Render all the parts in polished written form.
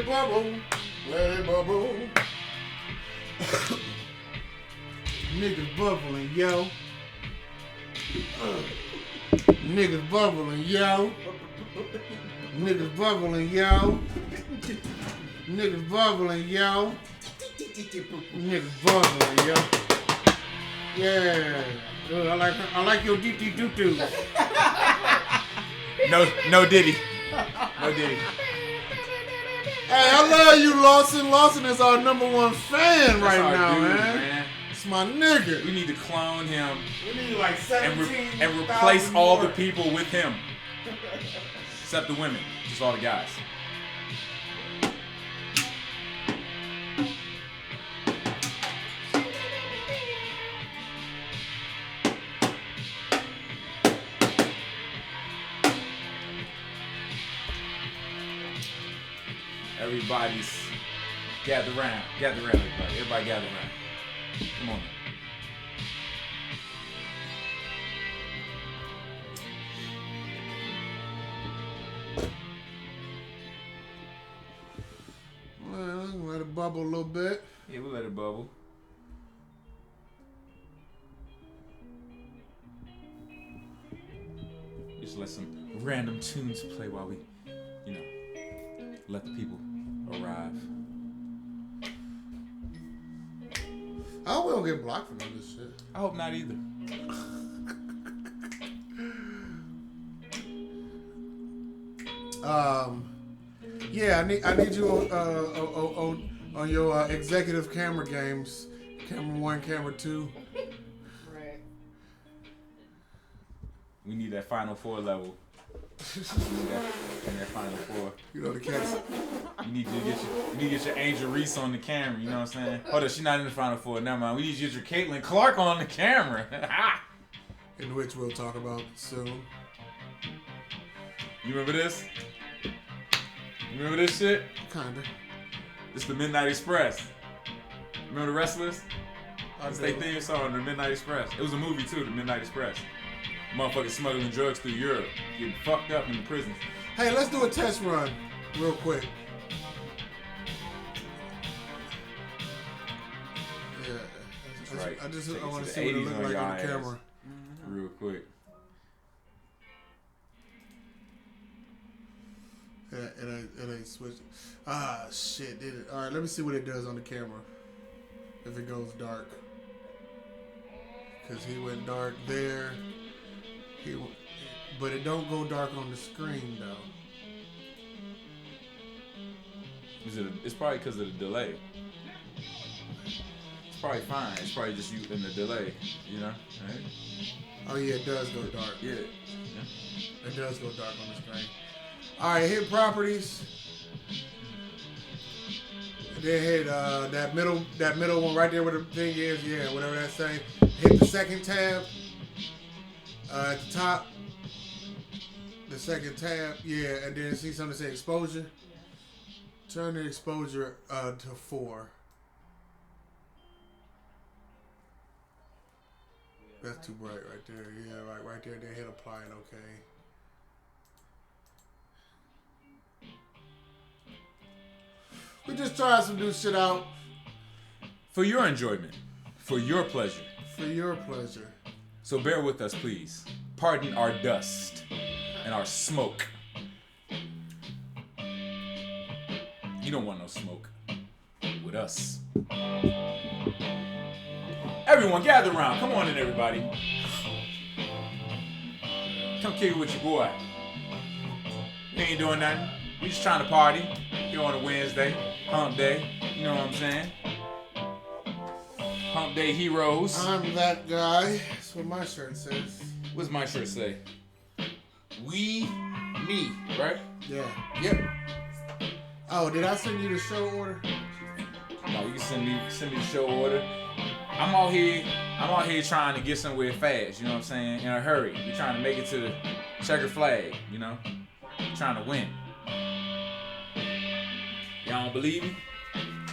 it bubble. Let it bubble. Niggas bubbling, yo. Niggas bubbling, yo. Niggas bubbling, yo. Niggas bubbling, yo. Niggas bubbling, yo. Yeah. Good. I like your doo-doo-doo-doo. No Diddy. No Diddy. Hey, I love you, Lawson. Lawson is our #1 fan right now, dude, man. It's my nigga. We need to clone him. We need like 17 and replace all the people with him. Except the women. Just all the guys. Everybody's gather around, everybody. Everybody gather around. Come on. Well, let it bubble a little bit. Yeah, we'll let it bubble. Just let some random tunes play while we, let the people arrive. I hope we don't get blocked from all this shit. I hope not either. Yeah, I need you on your executive camera games, camera 1, camera 2. Right. We need that Final Four level. We need that Final Four. You know the cats. You need to get your Angel Reese on the camera. You know what I'm saying? Hold on, she's not in the Final Four. Never mind. We need to get your Caitlin Clark on the camera. In which we'll talk about soon. You remember this? You remember this shit? Kinda. It's the Midnight Express. Remember the wrestlers? I It's their do. theme song, the Midnight Express. It was a movie too, the Midnight Express. Motherfuckers smuggling drugs through Europe, getting fucked up in the prisons. Hey, let's do a test run real quick. Yeah. That's right. I Take it want to to the see what it 80s look on like your on the ass. camera. Real quick. It ain't switched. Ah, shit, did it. All right, let me see what it does on the camera. If it goes dark. Because he went dark there. But it don't go dark on the screen, though. It's probably because of the delay. It's probably fine. It's probably just you in the delay, Right? Oh, yeah, it does go dark. Yeah. It does go dark on the screen. All right, hit properties. Then hit that middle one right there where the thing is. Yeah, whatever that say. Hit the second tab at the top. The second tab, yeah, and then see something say exposure. Turn the exposure to 4. That's too bright right there. Yeah, right there. Then hit apply and okay. We just trying some new shit out. For your enjoyment. For your pleasure. For your pleasure. So bear with us, please. Pardon our dust and our smoke. You don't want no smoke with us. Everyone, gather around. Come on in, everybody. Come kick it with your boy. We ain't doing nothing. We just trying to party here on a Wednesday, hump day. You know what I'm saying? Hump day heroes. I'm that guy. That's what my shirt says. What's my shirt say? We, me, right? Yeah. Yep. Oh, did I send you the show order? No, you can send me the show order. I'm out here trying to get somewhere fast, you know what I'm saying? In a hurry. We're trying to make it to the checker flag, trying to win. Y'all don't believe me?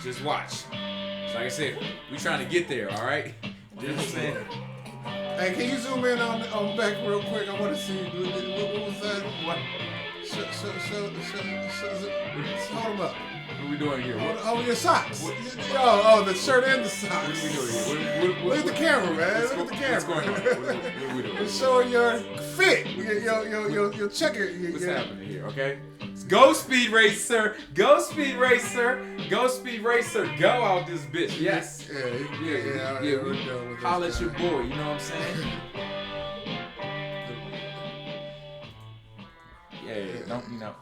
Just watch. So like I said, we trying to get there, all right? You know what I'm saying? Hey, can you zoom in on Beck real quick? I want to see what was that? What? Hold him up. What are we doing here? Oh, your socks. Oh, the shirt and the socks. What are we doing here? Look at the camera, man. Look at the camera. What's going on? What are we doing? It's showing your fit. Your checker. What's happening here? Okay. Go Speed Racer. Go Speed Racer. Go Speed Racer. Go out this bitch. Yes. Yeah. We holla at your boy. You know what I'm saying? Yeah. Don't you know?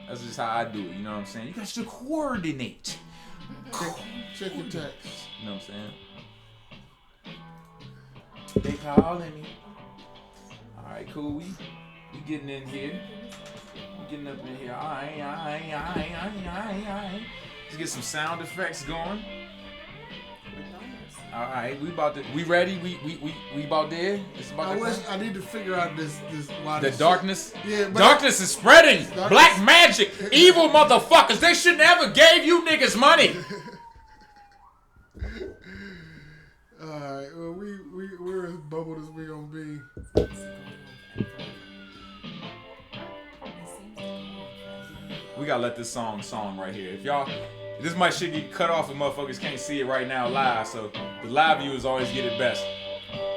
That's just how I do it. You know what I'm saying? You guys should coordinate. Check your text. You know what I'm saying? They calling me. All right, cool. We getting in here. We getting up in here. All right. Let's get some sound effects going. All right, we ready? We about there? It's about I need to figure out this the darkness. Yeah, but darkness is spreading. Black magic, evil motherfuckers. They should never gave you niggas money. Alright, well we're as bubbled as we gonna be. We gotta let this song right here. This might shit get cut off if motherfuckers can't see it right now live, so the live viewers always get it best.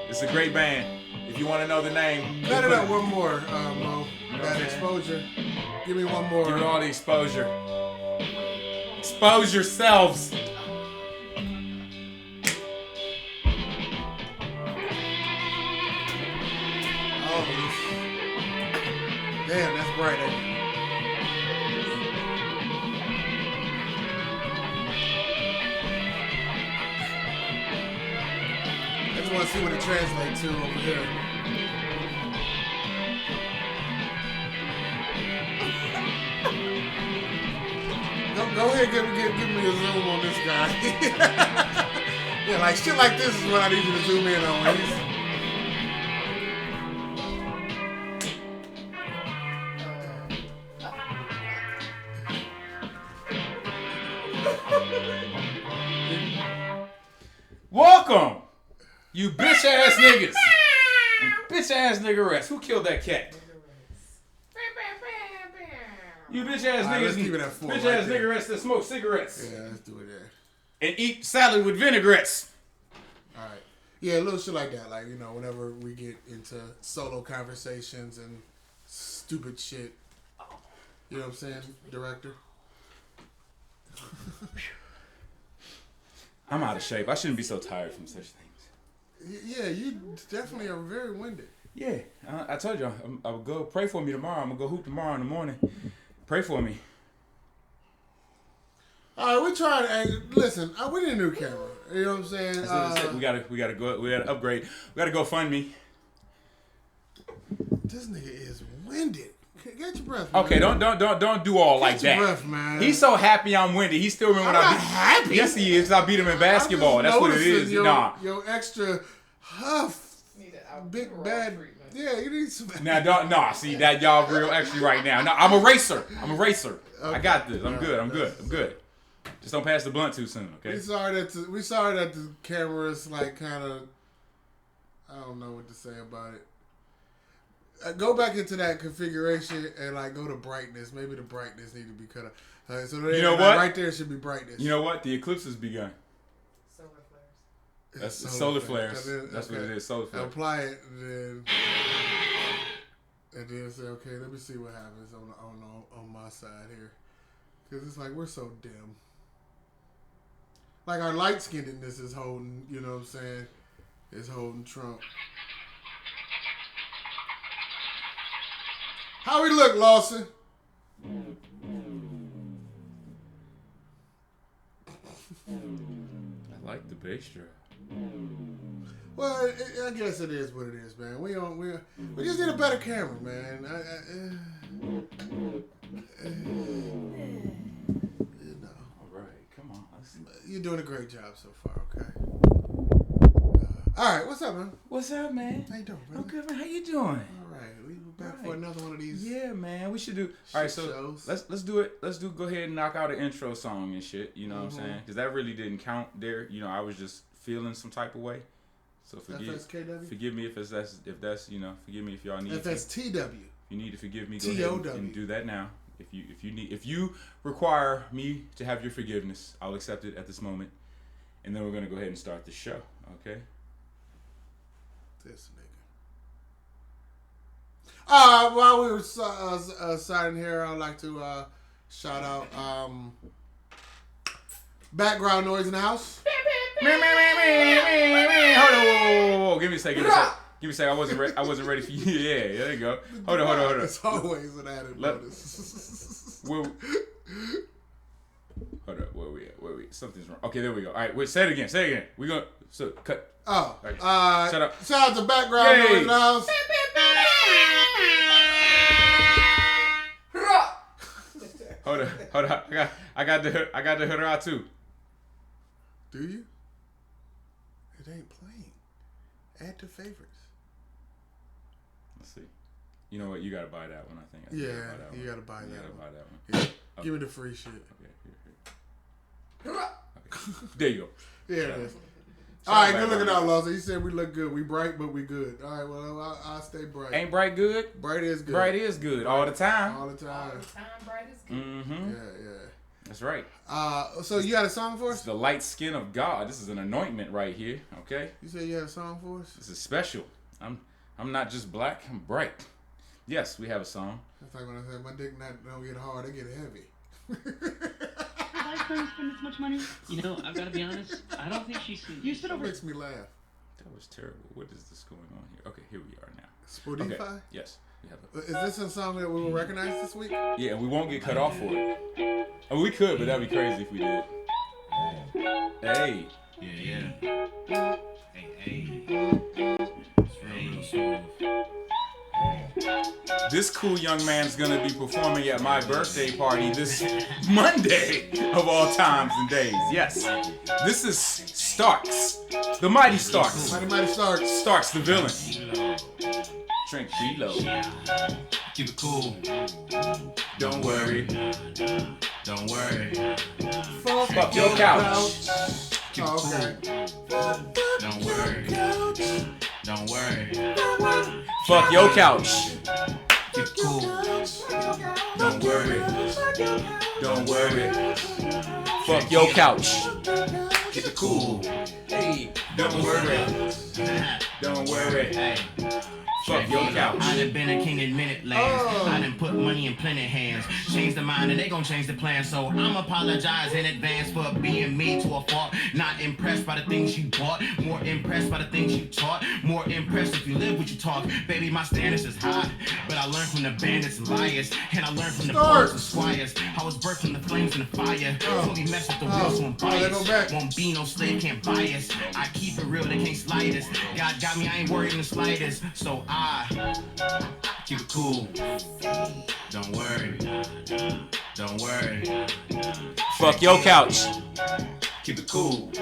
It's a great band. If you want to know the name, cut it up one more, Mo. You know that exposure. Give me one more. Give it all the exposure. Expose yourselves. Oh, damn, that's bright. I just want to see what it translates to over here. Go ahead, give me a zoom on this guy. Yeah, like shit like this is what I need you to zoom in on. Welcome, you bitch ass niggas. Bitch ass niggerettes. Who killed that cat? You bitch ass niggas. Let's keep it at 4. Bitch ass niggerettes that smoke cigarettes. Yeah, let's do it there. And eat salad with vinaigrettes. Alright. Yeah, a little shit like that. Like, you know, whenever we get into solo conversations and stupid shit. You know what I'm saying, director? I'm out of shape. I shouldn't be so tired from such things. Yeah, you definitely are very winded. Yeah, I told you, I'll go pray for me tomorrow. I'm going to go hoop tomorrow in the morning. Pray for me. All right, we tried. Hey, listen, we need a new camera. You know what I'm saying? We gotta upgrade. We gotta go fund me. This nigga is winded. Get your breath, man. Okay, don't do all like that. Get your breath, man. He's so happy I'm winded. He still remember when I beat happy. Yes, he is. I beat him in basketball. That's what it is. Your extra huff. Big bad. Yeah, you need some. Now, see that y'all real extra right now. No, I'm a racer. Okay. I got this. I'm good. Just don't pass the blunt too soon, okay? We sorry that the camera's like kind of. I don't know what to say about it. Go back into that configuration and like go to brightness. Maybe the brightness need to be cut off. So you know what? Right there should be brightness. You know what? The eclipse has begun. Solar flares. That's solar flares. That's what it is. Solar flares. Apply it and then say, okay, let me see what happens on my side here, because it's like we're so dim. Like our light skinnedness is holding. You know what I'm saying? Is holding Trump. How we look, Lawson? I like the bass drum. Well, I guess it is what it is, man. We just need a better camera, man. You know. All right, come on. You're doing a great job so far. Okay. All right, what's up, man? What's up, man? How you doing, man? I'm good, man. How you doing? All right, we back for another one of these. Yeah, man. We should do. All right, so shows. let's do it. Go ahead and knock out an intro song and shit. You know what I'm saying? Because that really didn't count there. You know, I was just feeling some type of way. So forgive me if that's forgive me if y'all need. FSTW. If you need to forgive me, go ahead and do that now. If you require me to have your forgiveness, I'll accept it at this moment, and then we're gonna go ahead and start the show. Okay. This nigga. While we were signing here, I'd like to shout out background noise in the house. Hold on, whoa. Give me a second. I wasn't ready for you. Yeah, there you go. Hold on. It's always an added bonus. Hold up, where we at? Something's wrong. Okay, there we go. All right, wait, say it again. We gonna cut. Oh, right. Shut up. Shout out to background noise in the house. Hold on. I got the hood out too. Do you? It ain't playing. Add to favorites. Let's see. You know what? You gotta buy that one. I think. You gotta buy that one. Yeah. Okay. Give me the free shit. Okay. Okay. There you go. Yeah, it is. All right, good looking out, Lawson. You said we look good. We bright, but we good. All right, well, I'll stay bright. Ain't bright good? Bright is good. Bright is good all the time. All the time. All the time, bright is good. Mm-hmm. Yeah. That's right. So you got a song for us? It's the light skin of God. This is an anointment right here. Okay. You said you had a song for us? This is special. I'm not just black. I'm bright. Yes, we have a song. That's like when I said my dick don't get hard, they get heavy. Why spend this much money? You know, I've got to be honest. I don't think she's seen. You spent over. Makes me laugh. That was terrible. What is this going on here? Okay, here we are now. Spotify? Okay. Yes, we have it. Is this a song that we will recognize this week? Yeah, and we won't get cut off for it. I mean, we could, but that'd be crazy if we did. Hey. Yeah. Hey. It's real smooth. This cool young man's gonna be performing at my birthday party this Monday of all times and days. Yes. This is Starks. The Mighty Starks. Mighty Starks. Starks the villain. Drink reload. Keep it cool. Don't worry. Don't worry. Fuck your couch. Keep it cool. Don't worry. Don't worry. Fuck your couch. Keep it cool. Don't worry. Don't worry. Fuck your couch. Keep it cool. Hey, don't worry. Don't worry. Hey. Fuck your couch. I done been a king in minute lands. I done put money in plenty hands. Change the mind and they gon' change the plan. So I'm apologize in advance for being me to a fault. Not impressed by the things you bought. More impressed by the things you taught. More impressed if you live what you talk. Baby, my standards is high. But I learned from the bandits and liars. And I learned from the birds and squires. I was birthed from the flames and the fire. Fully mess with the wheels, so I'm biased. Won't be no slave, can't buy us. I keep it real, they can't slide us. God got me, I ain't worried in the slightest. So I keep it cool. Don't worry. Don't worry. Fuck your couch. Keep it cool.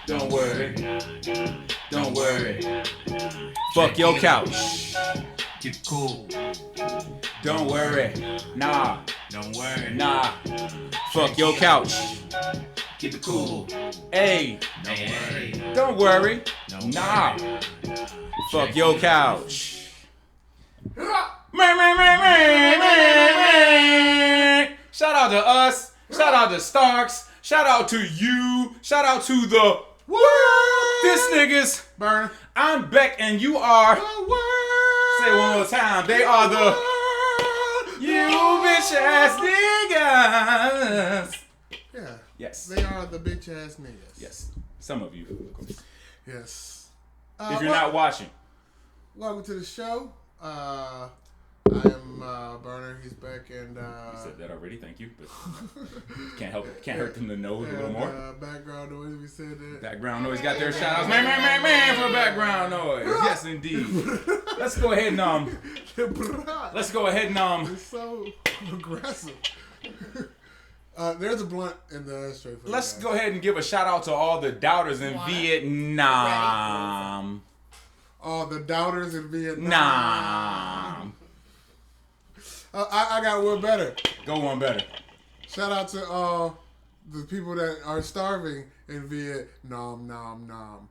Don't worry. Don't worry. Fuck your couch. Keep it cool. Don't worry. Nah. Don't worry. Nah. Fuck your couch. Keep it cool. Hey. Hey. Don't worry. Don't Nah. worry. Fuck your couch. Shout out to us. Shout out to Starks. Shout out to you. Shout out to the world. This niggas. Burn. I'm Beck and you are. The world. Say it one more time. They are the. You bitch ass niggas. Yeah. Yes. They are the bitch ass niggas. Yes. Some of you, of course. Yes. If you're not watching. Welcome to the show. I am Burner. He's back and You said that already, thank you. But can't help it. Can't hurt them to know a little more. Background noise. We said that. Background noise got their shout outs. Man for background noise. Yes indeed. Let's go ahead and It's so aggressive. There's a blunt in the ashtray for let's you guys. go ahead and give a shout out to all the doubters in Vietnam. All the doubters in Vietnam. Nah. I got one better. Go one better. Shout out to all the people that are starving in Vietnam.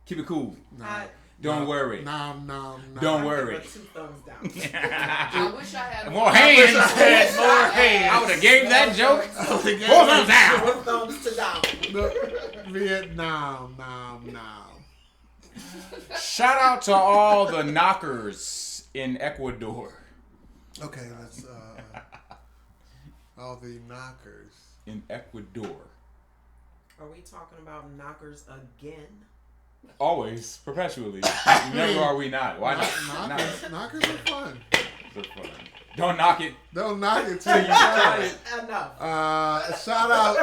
Keep it cool. Nah. Don't worry. Nom. Don't I worry. give her 2 thumbs down. I wish I had More hands. More hands. I would have gave that joke. Oh, the game 4 thumbs down. 4 thumbs to down. Vietnam, nom. Shout out to all the knockers in Ecuador. Okay, let's all the knockers. In Ecuador. Are we talking about knockers again? Always, perpetually. Never are we not. Why not? Knockers are fun. They're fun. Don't knock it. Don't knock it till you try it. Enough. Shout out.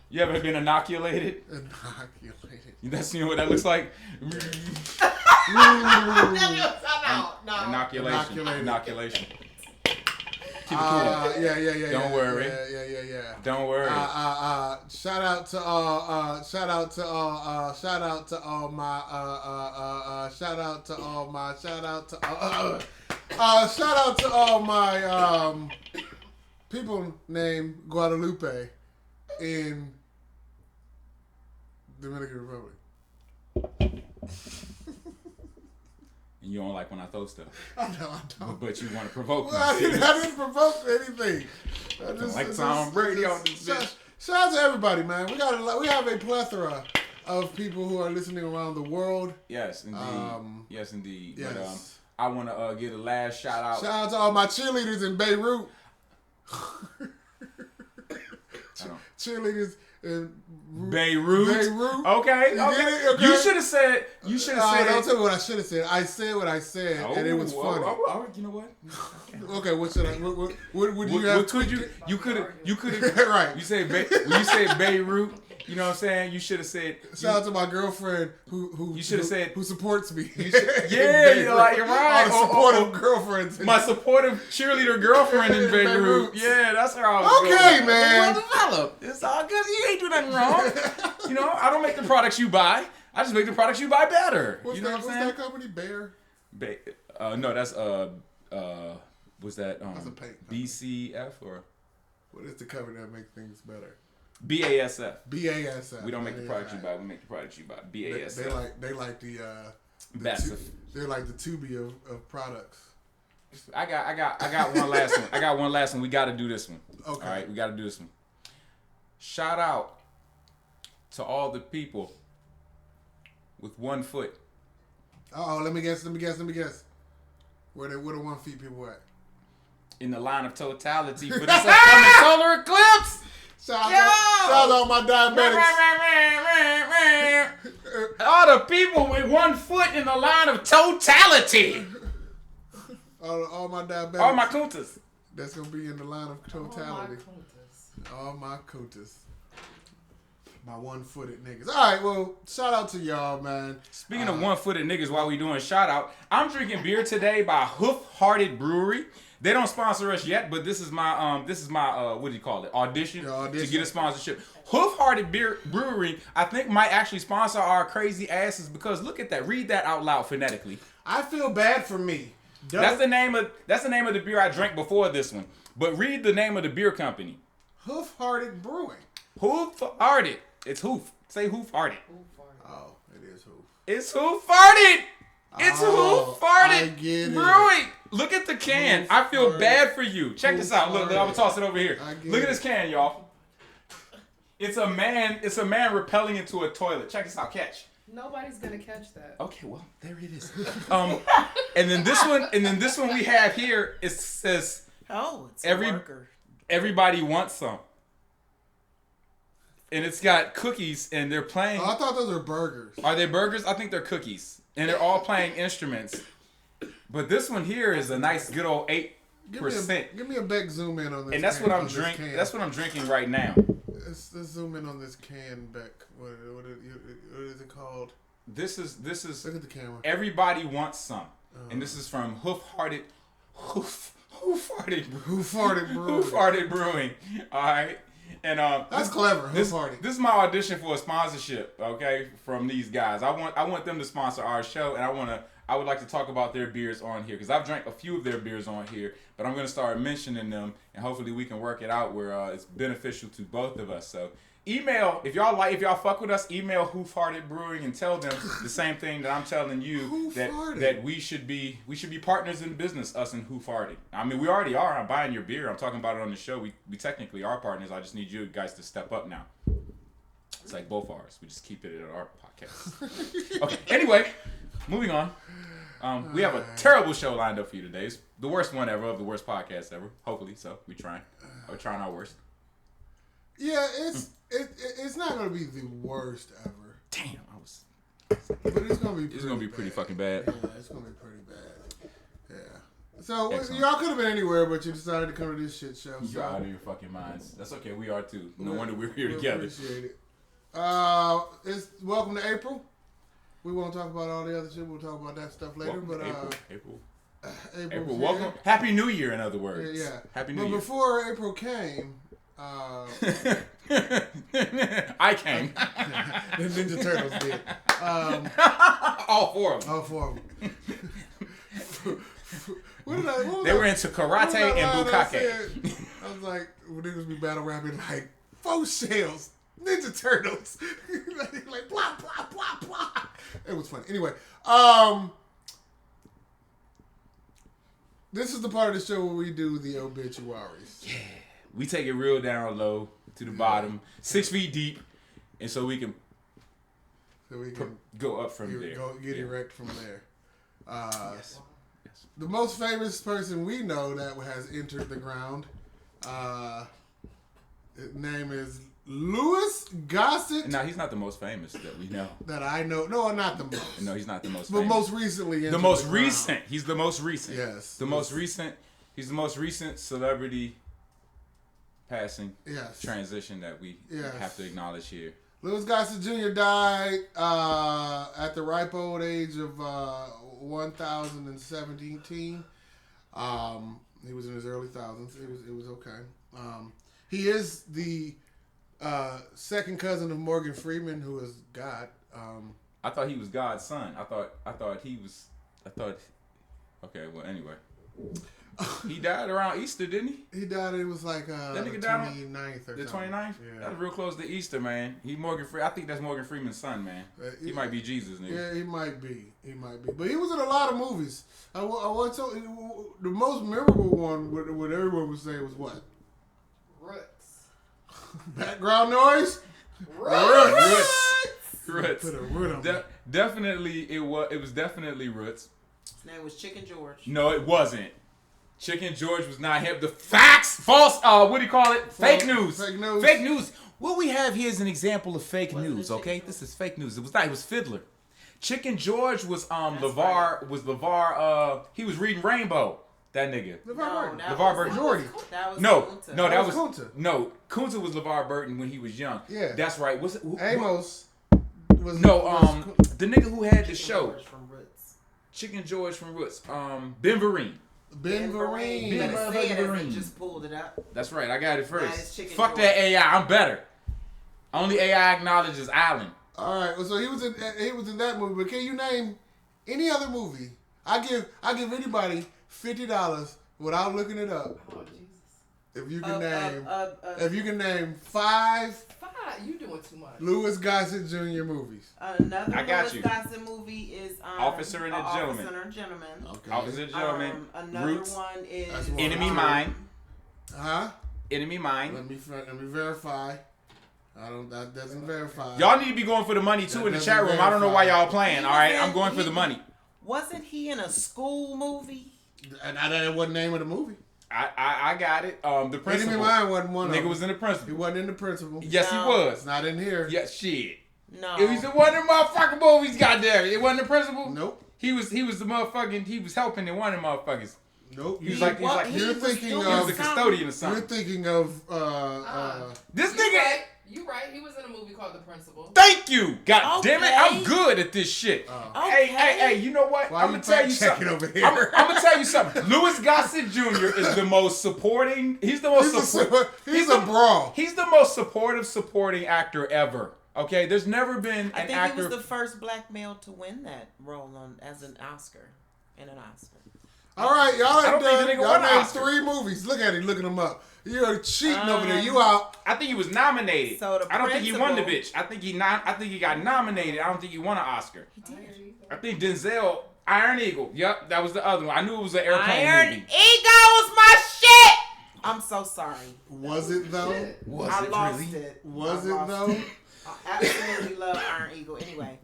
You ever been inoculated? Inoculated. That's what that looks like. Inoculation. Keep it cool. Yeah. Don't worry. Yeah. Don't worry. Shout out to all my people named Guadalupe in Dominican Republic. And you don't like when I throw stuff. I don't. But you want to provoke me. Well, I didn't provoke anything. Tom Brady on this bitch. Shout out to everybody, man. We have a plethora of people who are listening around the world. Yes, indeed. Yes, indeed. Yes. But I want to get a last shout out. Shout out to all my cheerleaders in Beirut. Cheerleaders in Beirut. Okay. You get it? Okay. You should have said. Don't tell me what I should have said. I said what I said, and it was funny. You know what? Okay, what should I? What would you have? What could you? You could have. Right. You say when you say Beirut. You know what I'm saying? You should have said. Shout out to my girlfriend who You should have said. who supports me. Yeah, you're right. All the supportive girlfriends. My supportive cheerleader girlfriend in Beirut. Yeah, that's how I was Okay, going. man. Well developed. It's all good. You ain't do nothing wrong. You know, I don't make the products you buy. I just make the products you buy better. What's you know that? what What's I'm saying? that company? Bear. No, that's was that That's a paint company. BCF or What is the company that makes things better? BASF? BASF. We don't make the products you buy. We make the products you buy. BASF. They like the BASF. they're like the Tubi of products. I got one last one. I got one last one. We got to do this one. Okay. All right, we got to do this one. Shout out to all the people with 1 foot. Oh, let me guess. Where the 1 feet people at? In the line of totality for this upcoming solar eclipse. Shout out to all my diabetics. All the people with 1 foot in the line of totality. All my diabetics. All my kuntas. That's gonna be in the line of totality. All my kuntas. My 1-footed niggas. All right, well, shout out to y'all, man. Speaking of 1-footed niggas, while we doing shout out, I'm drinking beer today by Hoof Hearted Brewery. They don't sponsor us yet, but this is my what do you call it? Audition to get a sponsorship. Hoof Hearted Brewery, I think might actually sponsor our crazy asses because look at that. Read that out loud phonetically. I feel bad for me. That's the name of the beer I drank before this one. But read the name of the beer company. Hoof Hearted Brewing. Hoof Hearted. It's Hoof. Say Hoof Hearted. Oh, it is Hoof. It's Hoof Hearted. It's Oh, Hoof Hearted I get it. Brewing. Look at the can. Hoof I feel farted. bad for you. Check this out. Look, I'm farted. gonna toss it over here. I get Look at it. this can, y'all. It's a man rappelling into a toilet. Check this out. Catch. Nobody's gonna catch that. Okay, well, there it is. And then this one we have here, it says Oh, it's Every- a worker. everybody wants some. And it's got cookies and they're playing. Oh, I thought those were burgers. Are they burgers? I think they're cookies. And they're all playing instruments. But this one here is a nice good old 8%. Give me a back zoom in on this. And that's can, what I'm on this drinking. can. That's what I'm drinking right now. Let's zoom in on this can, Beck. What is it called? This is Look at the camera. Everybody Wants Some. And this is from Hoof Hearted Brewing. Hoof Hearted Brewing. Hoof Hearted Brewing. All right. And That's clever. This Hoof Hearted. is my audition for a sponsorship, okay, from these guys. I want them to sponsor our show, and I I would like to talk about their beers on here because I've drank a few of their beers on here, but I'm going to start mentioning them, and hopefully we can work it out where it's beneficial to both of us. So email, if y'all fuck with us, email Hoofhearted Brewing and tell them the same thing that I'm telling you, that we should be partners in business, us and Hoofhearted. I mean, we already are. I'm buying your beer. I'm talking about it on the show. We technically are partners. I just need you guys to step up now. It's like both ours. We just keep it at our podcast. Okay. Anyway, moving on. We have a terrible show lined up for you today. It's the worst one ever of the worst podcast ever. Hopefully, so we're trying our worst. Yeah, it's not gonna be the worst ever. Damn, But it's gonna be. It's gonna be pretty fucking bad. Yeah, it's gonna be pretty bad. Yeah. So y'all could have been anywhere, but you decided to come to this shit show. You're out of your fucking minds. That's okay. We are too. No wonder we're here we together. Appreciate it. It's welcome to April. We won't talk about all the other shit. We'll talk about that stuff later. Welcome But April. April. Welcome. Happy New Year, in other words. Yeah. Happy New Year. But before April came, I came. the Ninja Turtles did. All four of them. All four of them. They were into karate and bukkake. I was like, when niggas be battle rapping like, 4 shells, Ninja Turtles. like, blah, blah, blah, blah. It was funny. Anyway, this is the part of the show where we do the obituaries. Yeah. We take it real down low to the bottom, 6 feet deep, and so we can go up from there. Get erect from there. Yes. The most famous person we know that has entered the ground, his name is Louis Gossett. No, he's not the most famous that we know. That I know. No, not the most. No, he's not the most but famous. Most recently entered the most the recent. ground. He's the most recent. Yes. He's the most recent celebrity passing transition that we have to acknowledge here. Louis Gossett Jr. died at the ripe old age of 1,017. He was in his early thousands. It was okay. He is the second cousin of Morgan Freeman, who is God. I thought he was God's son. I thought he was. Okay. Well, anyway. He died around Easter, didn't he? He died. It was like that nigga the 29th or the something. 29th. Yeah. That's real close to Easter, man. I think that's Morgan Freeman's son, man. He might be Jesus, nigga. Yeah, he might be. But he was in a lot of movies. I want to. The most memorable one, what everyone would say, was what? Roots. Background noise. Roots. Put a root on it. Definitely, it was definitely Roots. His name was Chicken George. No, it wasn't. Chicken George was not him. The facts, false. What do you call it? Fake news. Fake news. What we have here is an example of fake news. Okay, this is fake news. It was not. It was Fiddler. Chicken George was LeVar. Right. Was LeVar? He was reading Rainbow. That nigga. LeVar Burton. Jordy. Kunta was LeVar Burton when he was young. Yeah, that's right. Amos. Was the nigga who had the show. George from Roots. Chicken George from Roots. Ben Vereen. Ben Vereen. Just pulled it out. That's right. I got it first. Fuck George. that AI. I'm better. Only AI acknowledges Allen. All right. Well, so he was in that movie. But can you name any other movie? I give anybody $50 without looking it up. Oh, Jesus. If you can name 5 You doing too much. Louis Gossett Jr. movies. Another Louis you. Gossett movie is Officer and a Gentleman. Okay. Officer and a Gentleman. Another Roots. one is Enemy Mine. Huh? Enemy Mine. Let me verify. That doesn't verify. Y'all need to be going for the money too That in the chat room. verify. I don't know why y'all playing. All right, I'm going for the money. Wasn't he in a school movie? That wasn't the name of the movie. I got it. The Principal. Enemy Mine wasn't one of them. Nigga was in the Principal. He wasn't in the Principal. Yes, No. he was. It's not in here. Yeah, shit. No. It was in one of them motherfucking movies, goddamn. It wasn't the Principal. Nope. He was the motherfucking. He was helping in one of them motherfuckers. Nope. He was like you're thinking he was a custodian or something. You're thinking of This You nigga. right. You right. He was in a movie called The Principal. Thank you. God damn it. Okay. I'm good at this shit. Hey, you know what? Why I'm you gonna tell you fact-checking something. over here? I'm gonna tell you something. Louis Gossett Jr. is the most supporting. He's the most he's a brawl. He's the most supporting actor ever. Okay, there's never been I an think actor. he was the first black male to win that role as an Oscar. In an Oscar. All right, y'all I ain't don't think done. the nigga Y'all won an named Oscar. 3 movies. Look at him, looking them up. You're cheating over there. You out. I think he was nominated. So the I don't think he won the principal- bitch. I think he got nominated. I don't think he won an Oscar. He did. I think Denzel, Iron Eagle. Yep, that was the other one. I knew it was an airplane Iron movie. Eagle was my shit. I'm so sorry. Was it though? Was I it lost really? it. Was I it lost though? it. I absolutely love Iron Eagle. Anyway,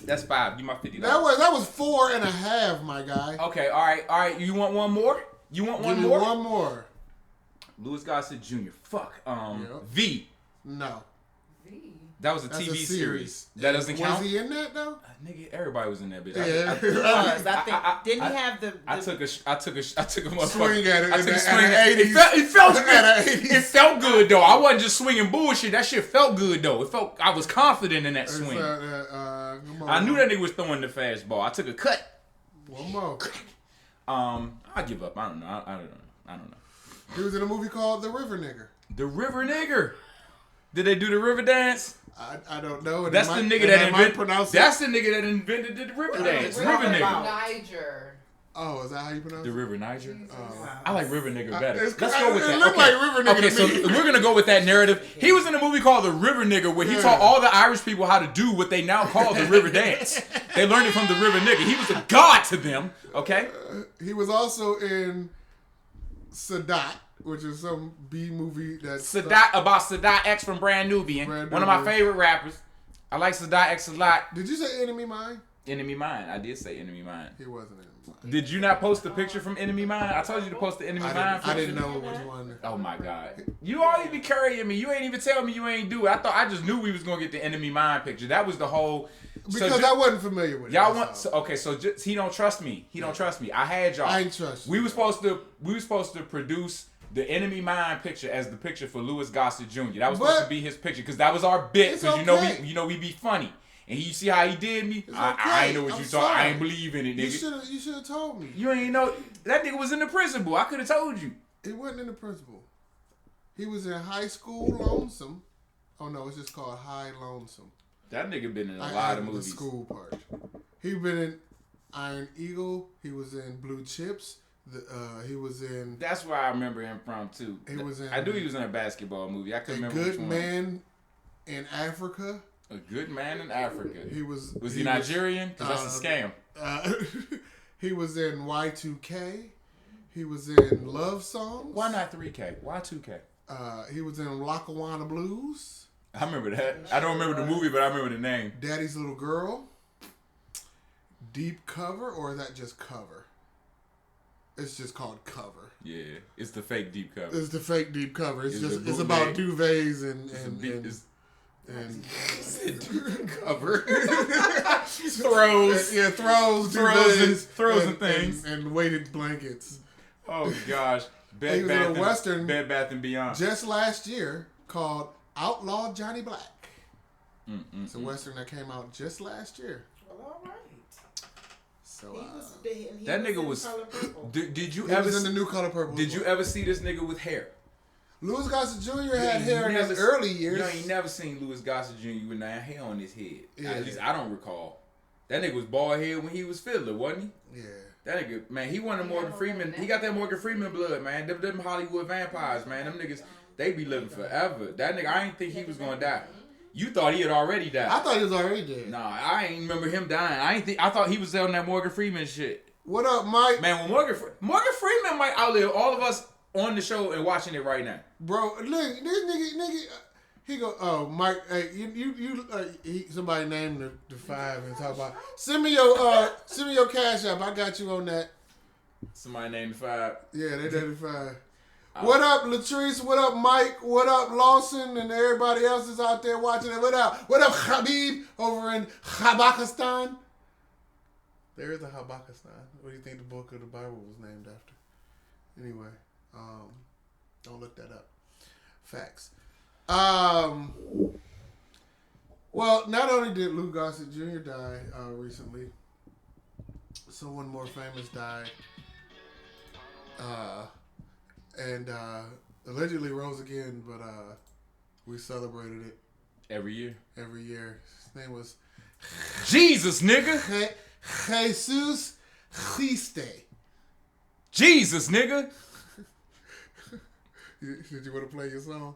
That's 5. You my $50. That was 4.5, my guy. Okay, all right. You want one more? You want one Give me more? one more. Louis Gossett Jr. Fuck. Yep. V. No. That was a That's TV a series. That doesn't count. Was he in that though? Nigga, everybody was in that bitch. Yeah. he was. I think. Didn't he have the? I took a motherfucker. Swing at it. I took a at swing an at it. 80s. It felt At good. an 80s. It felt good though. I wasn't just swinging bullshit. That shit felt good though. I was confident in that swing. Come on. I knew that nigga was throwing the fastball. I took a cut. One more. I give up. I don't know. I don't know. He was in a movie called The River Nigger. The River Nigger. Did they do the river dance? I don't know. That's the nigga that invented. That's the nigga that invented the river dance. we're River talking nigga. about- Niger. Oh, is that how you pronounce The it? River Niger. Oh. I like River Nigger better. It's- Let's go with it that. looked Okay. like River Nigger Okay, to so me. we're gonna go with that narrative. He was in a movie called The River Nigger where he Yeah. taught all the Irish people how to do what they now call the river dance. They learned it from the River Nigger. He was a god to them. Okay. He was also in Sadat, which is some B movie that's Sadat X from Brand Nubian, Brand one of my Nubian. favorite rappers. I like Sadat X a lot. Did you say Enemy Mine? Enemy Mine. I did say Enemy Mine. He wasn't Enemy Mine. Did you not post the picture from Enemy Mine? I told you to post the Enemy Mine I picture. didn't know which one. Oh my God! You always be carrying me. You ain't even tell me you ain't do it. I just knew we was gonna get the Enemy Mine picture. That was the whole. Because I wasn't familiar with it. Y'all that's want all. okay? So just, he don't trust me. He don't trust me. I had y'all. I ain't trust you. We were supposed to produce the Enemy Mine picture as the picture for Louis Gossett Jr. That was supposed But- to be his picture because that was our bit. It's Because okay. you know we be funny. And you see how he did me? It's I okay. ain't know what I'm you thought. I sorry. ain't believe in it, You nigga. should have told me. You ain't know that nigga was in the principal. I could have told you. He wasn't in the principal. He was in High School Lonesome. Oh no, it's just called High Lonesome. That nigga been in a I lot of added the movies. school part. He been in Iron Eagle. He was in Blue Chips. He was in That's where I remember him from too. He was in- I knew he was in a basketball movie. I A couldn't remember which Good one. Man in Africa. A Good Man in Africa. He was. Was he Nigerian? Because that's a scam. He was in Y2K. He was in Love Songs. Why not 3K? Why 2K? He was in Lackawanna Blues. I remember that. I don't remember the movie, but I remember the name. Daddy's Little Girl. Deep Cover, or is that just cover? It's just called Cover. Yeah, it's the fake deep cover. It's the fake deep cover. It's It's just the it's about bootleg. duvets and cover. Throws. Yeah, throws Throws and things. and weighted blankets. Oh gosh. He was in a Western Bed Bath and Beyond. just last year called Outlaw Johnny Black. It's a Western that came out just last year. Well, all right. So That nigga was. Did you he ever? was in the New Color Purple. Did you ever see this nigga with hair? Louis Gossett Jr. had ain't hair in his never- early years. You ain't never seen Louis Gossett Jr. with no hair on his head. Yeah. At least I don't recall. That nigga was bald head when he was Fiddler, wasn't he? Yeah. That nigga, man, he wanted Morgan Freeman. He got that Morgan Freeman blood, man. Them Hollywood vampires, man. Them niggas, they be living forever. That nigga, I ain't think he was gonna die. You thought he had already died. I thought he was already dead. Nah, I ain't remember him dying. I thought he was on that Morgan Freeman shit. What up, Mike? Man, when Morgan Freeman might outlive all of us on the show and watching it right now. Bro, look, this nigga, he go, oh, Mike, hey, somebody named the 5 and talk about, send me your cash app. I got you on that. Somebody named 5. Yeah, they did the 5. What up, Latrice? What up, Mike? What up, Lawson? And everybody else is out there watching it. What up? What up, Habib over in Habakistan? There is a Habakistan. What do you think the book of the Bible was named after? Anyway, don't look that up. Facts. Well, not only did Lou Gossett Jr. die recently, someone more famous died. And allegedly rose again, but We celebrated it Every year. every year. His name was Jesus, nigga. Jesus Christe. Jesus, nigga. Did you want to play your song?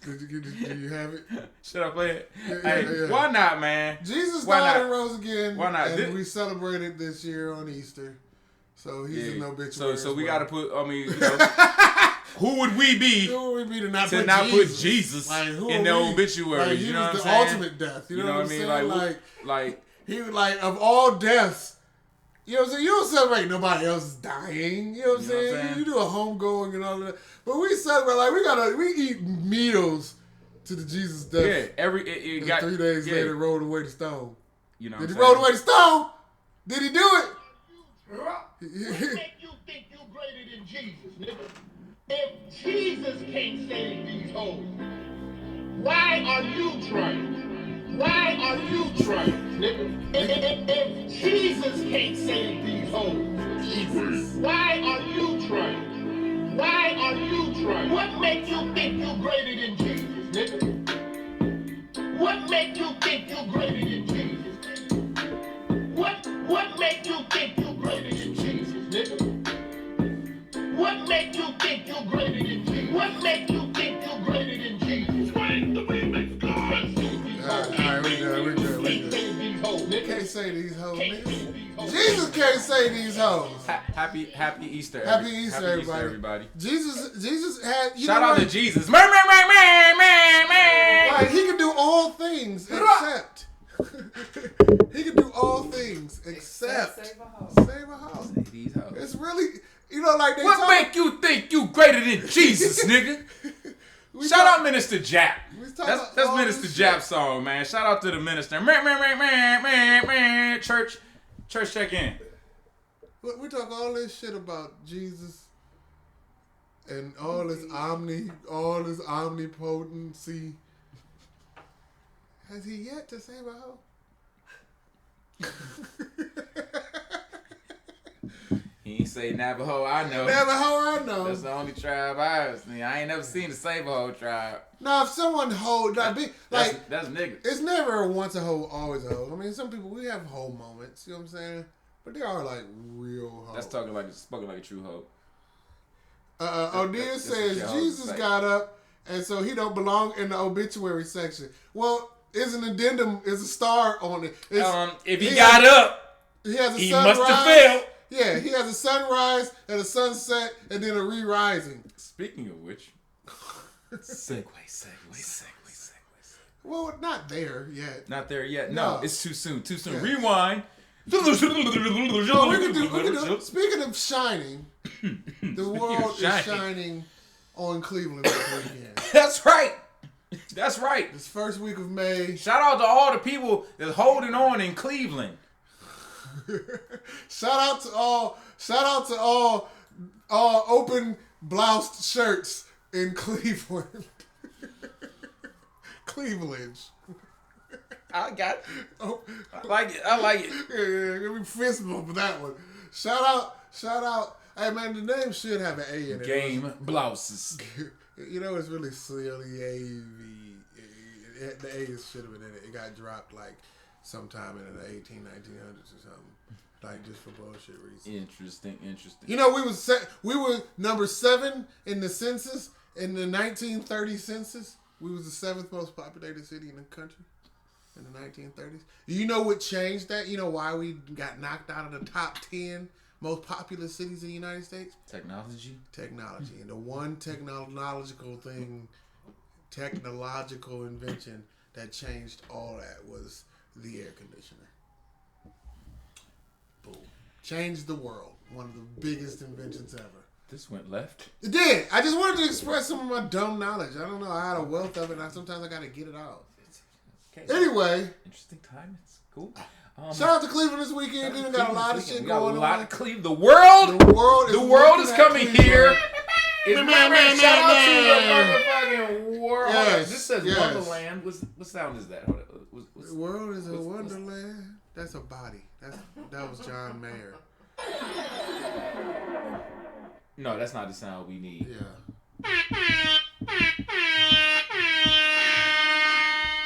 Did you have it? Should I play it? Yeah, Hey, yeah. why not, man? Jesus Why died not? and rose again. Why not? And we celebrated this year on Easter. So he's an obituary. So we as well. got to put. I mean, you know, who would we be Who would we be to not to put not Jesus? put Jesus Like, who in are the we? obituary? Like, he You know was what I'm the saying? ultimate death. You know what I'm I mean? saying? Like He was like, of all deaths, you know what I'm saying? You don't celebrate nobody else is dying. You know what I'm saying? You do a homegoing and all of that. But we celebrate, like, we eat meals to the Jesus death. yeah. It And got 3 days yeah, later, rolled away the stone. You know, Did he what I'm roll away the stone? Did he do it? What make you think you greater than Jesus, nigga? If Jesus can't save these hoes, why are you trying? Why are you trying, nigga? If Jesus can't save these hoes, why are you trying? Why are you trying? What make you think you greater than Jesus, nigga? What make you think you greater than Jesus? What make you think you greater than Jesus, nigga? What make you think you greater than Jesus? What make you think you greater than Jesus? Right, the way makes God. Alright, we good. Can't say these hoes, nigga. Jesus can't say these hoes. Happy Easter. Happy Easter, everybody. Jesus had. Shout out to Jesus. Man. Like, he can do all things except. He can do all things except Save a hoe. save a house. These hoes. It's really, you know, like they What talk- make you think you greater than Jesus, nigga? we Shout talk- out Minister Jap. we talk That's about all Minister this shit. Jap's song, man. Shout out to the minister. Church check in. We talk all this shit about Jesus and all this omnipotency. Has he yet to save a hoe? He ain't say Navajo, I know. Navajo, I know. That's the only tribe I ever seen. I ain't never seen the Save-A-Ho tribe. Now, if someone hold, like, That's niggas. it's never a once a hoe, always a hoe. I mean, some people, we have hoe moments, you know what I'm saying? But they are like real hoes. That's spoken like a true hoe. O'Neill that's says what y'all Jesus say. got up, and so he don't belong in the obituary section. Well, is an addendum, is a star on it. If he got up, he has a he sunrise. must have failed. Yeah, he has a sunrise and a sunset, and then a re-rising. Speaking of which, segue. Well, not there yet. Not there yet. No. No, it's too soon. Yeah. Rewind. No, we can do. Speaking of shining, the world is shining. shining on Cleveland this weekend. That's right. That's right. This first week of May. Shout out to all the people that's holding on in Cleveland. Shout out to all open bloused shirts in Cleveland. Cleveland. I got it. Oh, I like it. yeah, give me fist bump for that one. Shout out. Hey man, the name should have an A in it. Game blouses. You know, it's really silly. The A should have been in it. It got dropped like sometime in the 1900s or something. Like just for bullshit reasons. Interesting. You know, we were number 7 in the census in the 1930 census. We was the 7th most populated city in the country in the 1930s. Do you know what changed that? You know why we got knocked out of the top 10 most populous cities in the United States? Technology. Technology. And the one technological invention that changed all that was the air conditioner. Boom. Changed the world. One of the biggest inventions ever. This went left. It did. I just wanted to express some of my dumb knowledge. I don't know. I had a wealth of it, and sometimes I got to get it out. Okay. Anyway, Interesting time. It's cool. shout out to Cleveland this weekend. We got a lot of shit We got going a lot on. of Cleveland. The world The world is looking at coming Cleveland. here. Shout out to the motherfucking world. Yes, This says yes. Wonderland. What sound is that? Hold on. The world is a wonderland. That's a body. That was John Mayer. No, that's not the sound we need. Yeah.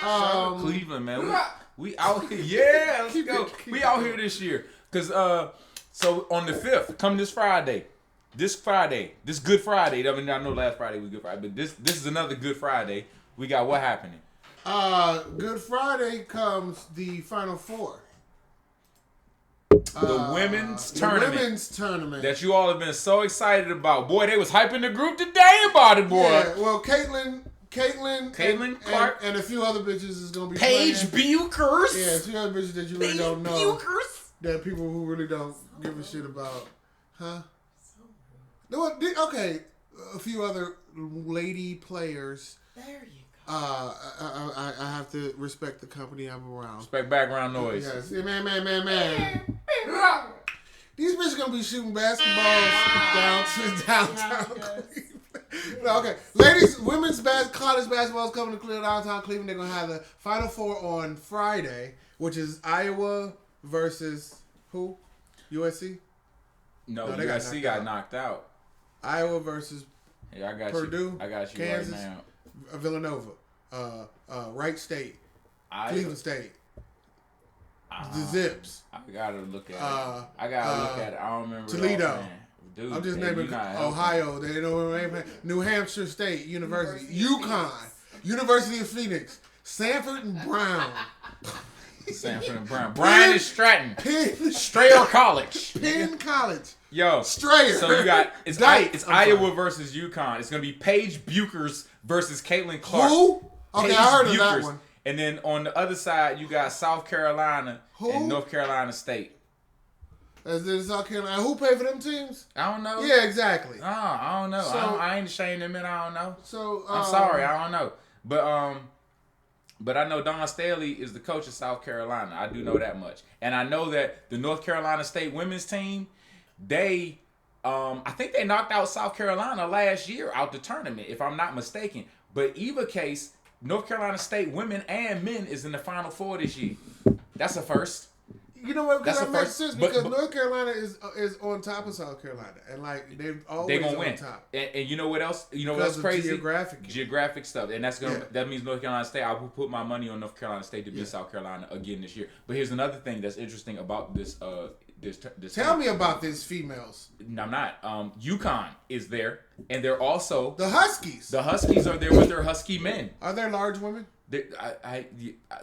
Cleveland, man. We out here. Yeah, let's go. We out here this year. Cause so on the 5th, come this Friday, this Good Friday. I mean, I know last Friday was Good Friday, but this is another Good Friday. We got what happening? Good Friday comes the Final Four. The women's tournament. The women's tournament. That you all have been so excited about. Boy, they was hyping the group today about it, boy. Yeah, well, Caitlin Clark, and a few other bitches is gonna be Paige playing. Buchers. Yeah, a few other bitches that you really don't know. That people who really don't give a shit about, huh? No, okay, a few other lady players. There you go. I have to respect the company I'm around. Respect background noise. Yes, yeah, man. These bitches gonna be shooting basketballs downtown Cleveland. No, okay, ladies, women's college basketball is coming to downtown Cleveland. They're gonna have the Final Four on Friday, which is Iowa versus who? USC? No, they got knocked out. Iowa versus I got Purdue. I got you Kansas, right now. Villanova, Wright State, Cleveland State, the Zips. I gotta look at it. I don't remember. Toledo. Dude, I'm just naming Ohio. They don't New Hampshire State University, UConn, University of Phoenix, Sanford and Brown. Sanford and Brown. Brian is Stratton. Penn. Strayer College. Penn College. Yo. Strayer. So you got it's Iowa versus UConn. It's gonna be Paige Buchers versus Caitlin Clark. Who? Okay, Paige I heard of Buchers. that one. And then on the other side, you got South Carolina and North Carolina State. As in South Carolina. Who paid for them teams? I don't know. Yeah, exactly. I don't know. So, I ain't ashamed to admit I don't know. So I'm sorry, I don't know. But I know Don Staley is the coach of South Carolina. I do know that much. And I know that the North Carolina State women's team, they I think they knocked out South Carolina last year out the tournament, if I'm not mistaken. But either case, North Carolina State women and men is in the Final Four this year. That's a first. You know what? Because that makes sense because but North Carolina is on top of South Carolina, and like they've always gonna on win. top. And you know what else? You know what's crazy? Geographic stuff, and that means North Carolina State. I will put my money on North Carolina State to beat South Carolina again this year. But here's another thing that's interesting about this. Tell me about these females. No, I'm not. UConn is there, and they're also the Huskies. The Huskies are there with their Husky men. Are there large women?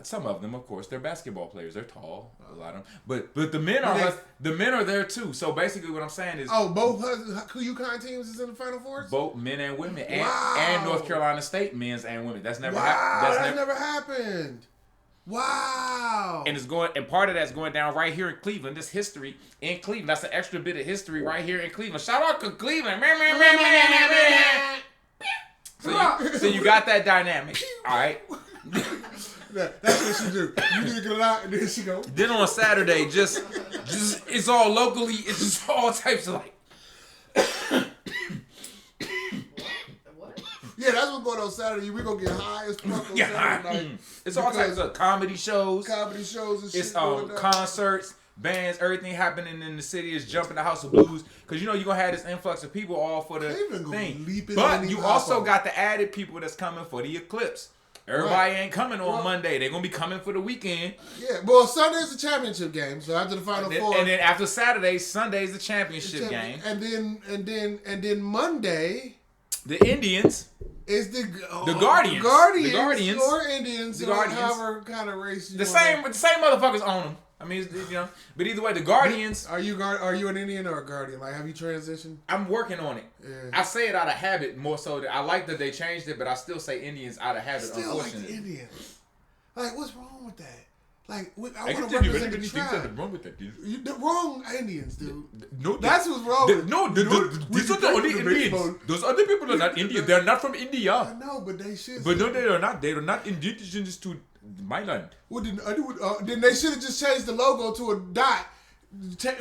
Some of them, of course, they're basketball players. They're tall, a lot of them. But the men are there too. So basically, what I'm saying is, both UConn teams is in the Final Fours. Both men and women, and North Carolina State men's and women. That's never happened. That's never happened. Wow. And it's going, and part of that's going down right here in Cleveland. This history in Cleveland. That's an extra bit of history right here in Cleveland. Shout out to Cleveland. So you got that dynamic. All right. That's what she do. You need to get it out, and then she go. Then on Saturday, just it's all locally. It's just all types of like. What? Yeah, that's what's going on Saturday. We gonna get high as fuck on Saturday night. It's all types of comedy shows. And shit. It's concerts, bands, everything happening in the city is jumping the House of Blues because you're gonna have this influx of people all for the thing. But you also got the added people that's coming for the Eclipse. Everybody ain't coming on Monday. They're gonna be coming for the weekend. Yeah, well, Sunday's the championship game. So after the Final Four, and then after Saturday, Sunday's the championship game. And then Monday, the Indians is the Guardians. The Guardians or Indians, the Guardians, however kind of race you the same motherfuckers own them. I mean, but either way, the Guardians. Are you an Indian or a Guardian? Like, have you transitioned? I'm working on it. Yeah. I say it out of habit more so. I like that they changed it, but I still say Indians out of habit. Still unfortunately, like the Indians. Like, what's wrong with that? Like, I want to represent the tribe. Something wrong with that, dude. The wrong Indians, dude. No, that's what's wrong. These are the only Indians. Those other people are not Indian. They're not from India. I know, but they should. But no, they are not. They are not indigenous to my land. Well, then they should have just changed the logo to a dot.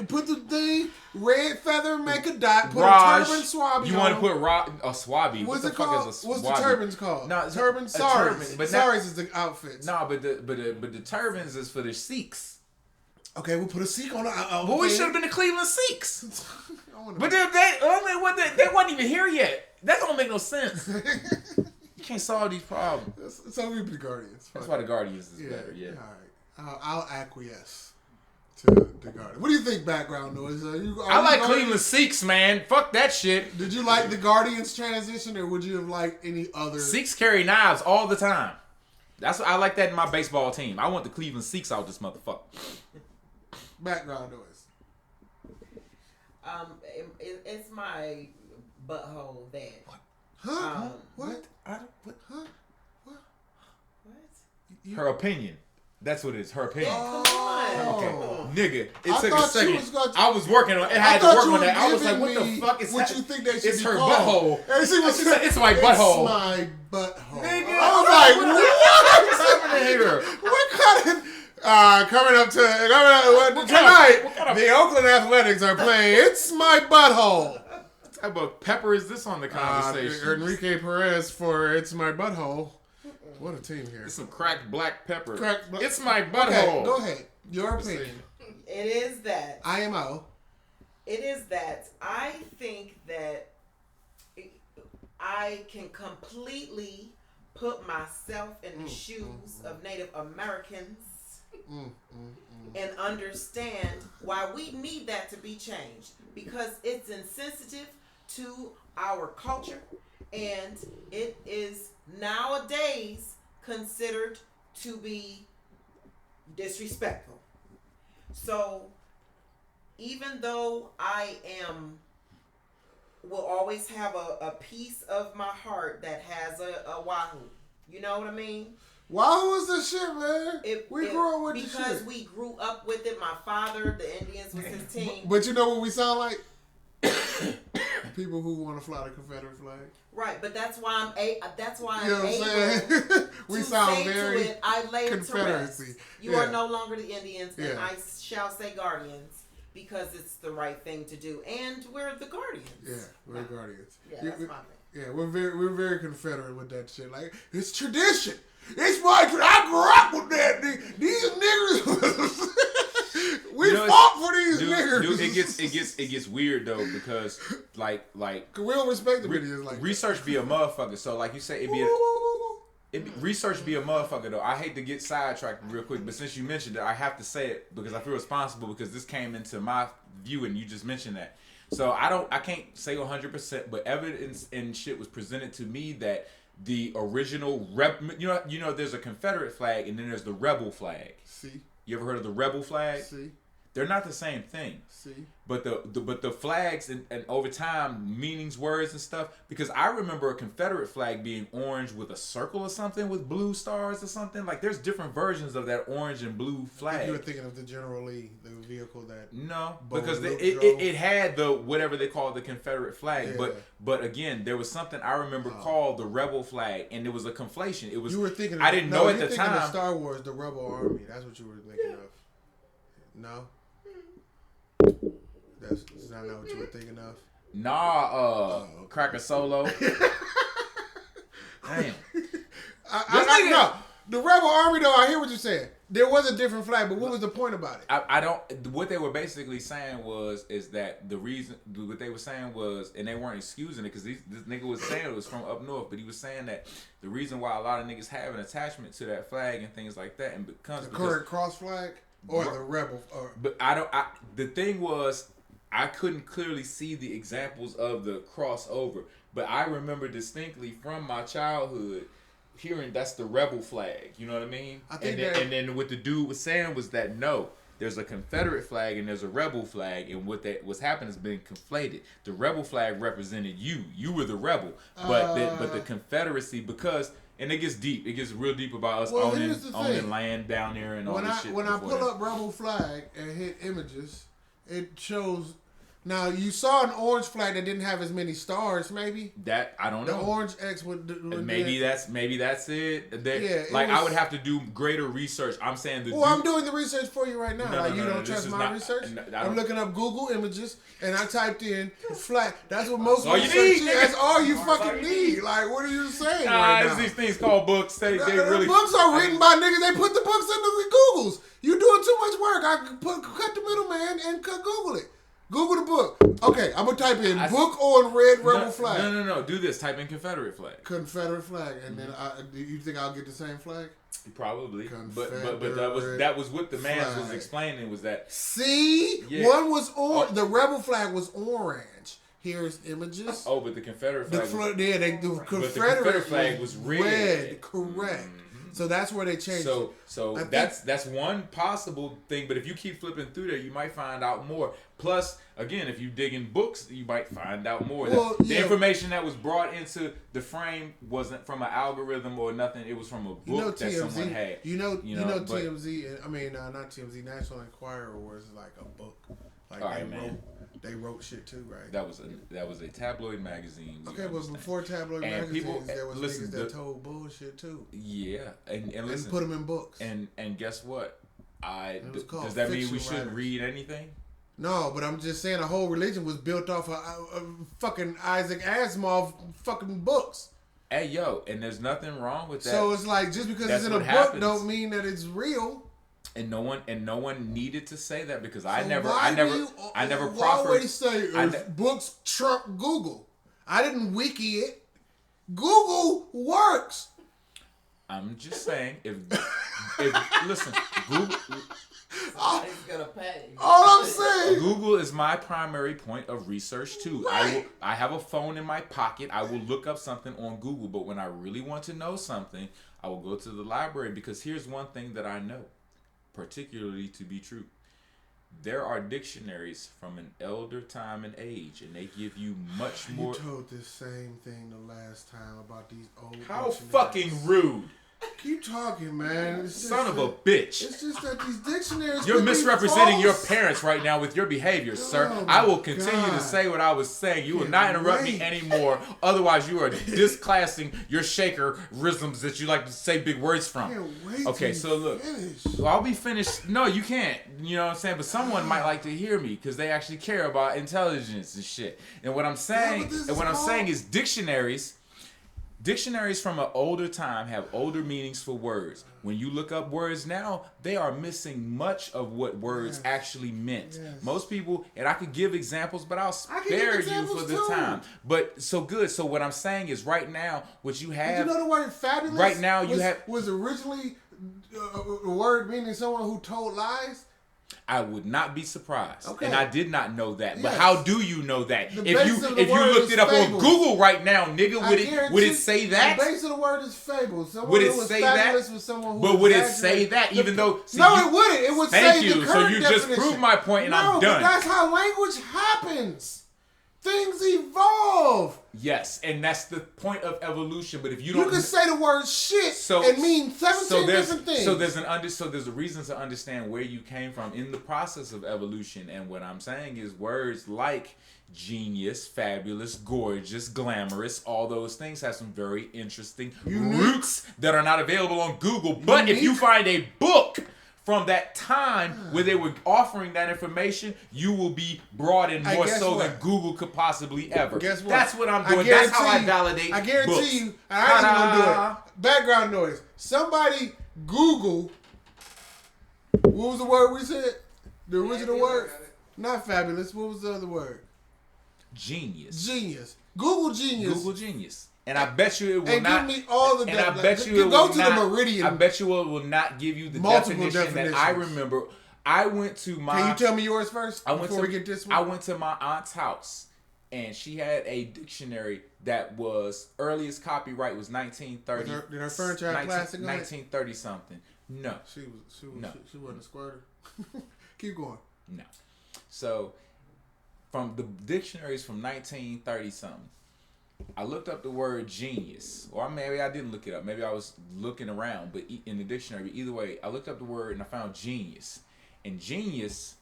Put the thing, red feather, make a dot, put a turban swabby. You want to put a swabby? What's what it called? What's the turbans called? No, turban. Saris. But Saris is the outfits. No, but the turbans is for the Sikhs. Okay, we'll put a Sikh on. Well, we should have been the Cleveland Sikhs. But they wasn't even here yet. That don't make no sense. can't solve these problems. So we be the Guardians. That's why the Guardians is better. Yeah. All right. I'll acquiesce to the Guardians. What do you think? Background noise. I like Cleveland Sikhs, man. Fuck that shit. Did you like the Guardians transition, or would you have liked any other? Sikhs carry knives all the time. That's what I like that in my baseball team. I want the Cleveland Sikhs out this motherfucker. Background noise. It's my butthole that. Huh? What? Huh? Huh? What? Her opinion. That's what it is. Her opinion. Yeah, come on. Okay, nigga. It I took a thought second. you was gonna- I was working on. It had to thought work you on were that. I was like, giving "What me the fuck is what that?" you think that should It's be her called. butthole. And she was She said, "It's my butthole." It's my butthole. Nigga, I was like, what? What's happening here? What kind of... coming up tonight, what kind of- the Oakland Athletics are playing It's My Butthole. What type of pepper is this on the conversation? Enrique Perez for It's My Butthole. What a team here. It's some cracked black pepper. Cracked It's my butthole. Okay, go ahead. Your opinion. It is that. IMO. It is that. I think that I can completely put myself in the shoes of Native Americans and understand why we need that to be changed, because it's insensitive to our culture and it is nowadays considered to be disrespectful. So even though I will always have a piece of my heart that has a Wahoo, you know what I mean? Wahoo is the shit, man. We grew up with the shit. Because we grew up with it. My father, the Indians, was his team. But you know what we sound like? People who want to fly the Confederate flag. Right, but that's why I'm You know what I'm saying? We sound very to it, I lay it to Confederacy. rest. You are no longer the Indians, and Yeah. I shall say Guardians, because it's the right thing to do, and we're the Guardians. Yeah, we're Guardians. Yeah, that's my thing. Yeah, we're very Confederate with that shit. Like, it's tradition. It's my I grew up with that. These niggas. We fought for these niggas. Dude, it gets weird though, because like we don't respect the videos like research be a motherfucker. So like you say, research be a motherfucker though. I hate to get sidetracked real quick, but since you mentioned it, I have to say it because I feel responsible, because this came into my view and you just mentioned that. So I can't say 100%, but evidence and shit was presented to me that the original you know, there's a Confederate flag and then there's the rebel flag. See? You ever heard of the rebel flag? See? They're not the same thing. See? But the flags and over time, meanings, words and stuff, because I remember a Confederate flag being orange with a circle or something with blue stars or something. Like there's different versions of that orange and blue flag. You were thinking of the General Lee, the vehicle that... No, Bo because Luke it had the whatever they call the Confederate flag. Yeah. But again, there was something I remember called the rebel flag, and it was a conflation. It was You were thinking... I didn't know at the time. Of Star Wars, the Rebel Army. That's what you were thinking of. No? That's not what you were thinking of? Nah, Cracker Solo. Damn. No. The Rebel Army, though, I hear what you're saying. There was a different flag, but what was the point about it? I don't. What they were basically saying is that the reason, what they were saying was, and they weren't excusing it because this nigga was saying it was from up north, but he was saying that the reason why a lot of niggas have an attachment to that flag and things like that, and becomes the current cross flag or the Rebel. But the thing was, I couldn't clearly see the examples of the crossover, but I remember distinctly from my childhood hearing that's the rebel flag. You know what I mean? And then what the dude was saying was that no, there's a Confederate flag and there's a rebel flag, and what's happened has been conflated. The rebel flag represented you. You were the rebel, but the Confederacy, because. And it gets deep. It gets real deep about us owning land down there and all this shit. When I pull up Rebel flag and hit images, it shows. Now you saw an orange flag that didn't have as many stars. Maybe that I don't know. The orange X would maybe that's it. I would have to do greater research. I'm saying I'm doing the research for you right now. No, you don't trust my research? I'm looking up Google images and I typed in flag. That's what most people search. That's all you fucking need. Like, what are you saying right now? These things called books. They really books are written by niggas. They put the books into the Googles. You doing too much work. I can cut the middleman and Google it. Google the book. Okay, I'm gonna type in book on red rebel flag. No. Do this. Type in Confederate flag. Confederate flag, and then do you think I'll get the same flag? Probably, but that was what the man was explaining was that. See, one was the rebel flag was orange. Here's images. Oh, but the Confederate flag. The Confederate flag was red. Correct. Mm-hmm. So that's where they changed it. So that's one possible thing. But if you keep flipping through there, you might find out more. Plus, again, if you dig in books, you might find out more. The information that was brought into the frame wasn't from an algorithm or nothing. It was from a book that someone had. TMZ. I mean, not TMZ. National Enquirer was like a book. Like they wrote shit too, right? That was a tabloid magazine. Okay, but before tabloid magazines, there was niggas that told bullshit too. Yeah, and listen, put them in books. And guess what? Does that mean we shouldn't read anything? No, but I'm just saying a whole religion was built off of fucking Isaac Asimov fucking books. Hey yo, and there's nothing wrong with that. So it's like just because it's in a book don't mean that it's real. And no one needed to say that because I never proffered. Always say books trump Google. I didn't wiki it. Google works. I'm just saying if listen, Google. Somebody's gonna pay. All I'm saying. Google is my primary point of research too. Right. I have a phone in my pocket. I will look up something on Google, but when I really want to know something, I will go to the library because here's one thing that I know, particularly to be true. There are dictionaries from an elder time and age, and they give you much more. You told this same thing the last time about these old. How fucking rude! Keep talking, man. Son of a bitch. It's just that these dictionaries. You're misrepresenting your parents right now with your behavior, sir. I will continue to say what I was saying. You will not interrupt me anymore. Otherwise, you are disclassing your shaker rhythms that you like to say big words from. Okay, so look. Well, I'll be finished. No, you can't. You know what I'm saying? But someone might like to hear me because they actually care about intelligence and shit. And what I'm saying, is dictionaries. Dictionaries from an older time have older meanings for words. When you look up words now, they are missing much of what words actually meant. Yes. Most people, and I could give examples, but I'll spare you for the time. But so what I'm saying is right now, what you have. Did you know the word fabulous? Right now was originally a word meaning someone who told lies. I would not be surprised, okay. And I did not know that. But how do you know that? If you looked it up on Google right now, nigga, would it say that? The base of the word is fable. Would it say that? But would it say that? Even though it wouldn't. It would say the current So you just proved my point, and I'm done. But that's how language happens. Things evolve. Yes, and that's the point of evolution. But if you don't, you can say the word shit and mean 17 different things. So there's a reason to understand where you came from in the process of evolution. And what I'm saying is words like genius, fabulous, gorgeous, glamorous, all those things have some very interesting roots that are not available on Google. But if you find a book from that time where they were offering that information, you will be broadened more so than Google could possibly ever. Guess what? That's what I'm doing. That's how I validate I guarantee books. you, I ain't even gonna do it. Background noise. Somebody Google, what was the word we said? The original word? Not fabulous. What was the other word? Genius. Google genius. Google genius. And I bet you it will not. Give me all the. And I bet you it go will to not. the meridian. I bet you it will not give you the multiple definition that I remember. I went to my. Can you tell me yours first? Before we get this one. I went to my aunt's house, and she had a dictionary that was earliest copyright was 1930. Did her furniture have plastic on it? 1930 something. No. She wasn't a squirter. Keep going. No. So, from the dictionaries from 1930 something. I looked up the word genius, or maybe I didn't look it up. Maybe I was looking around, but in the dictionary, either way, I looked up the word and I found genius. And genius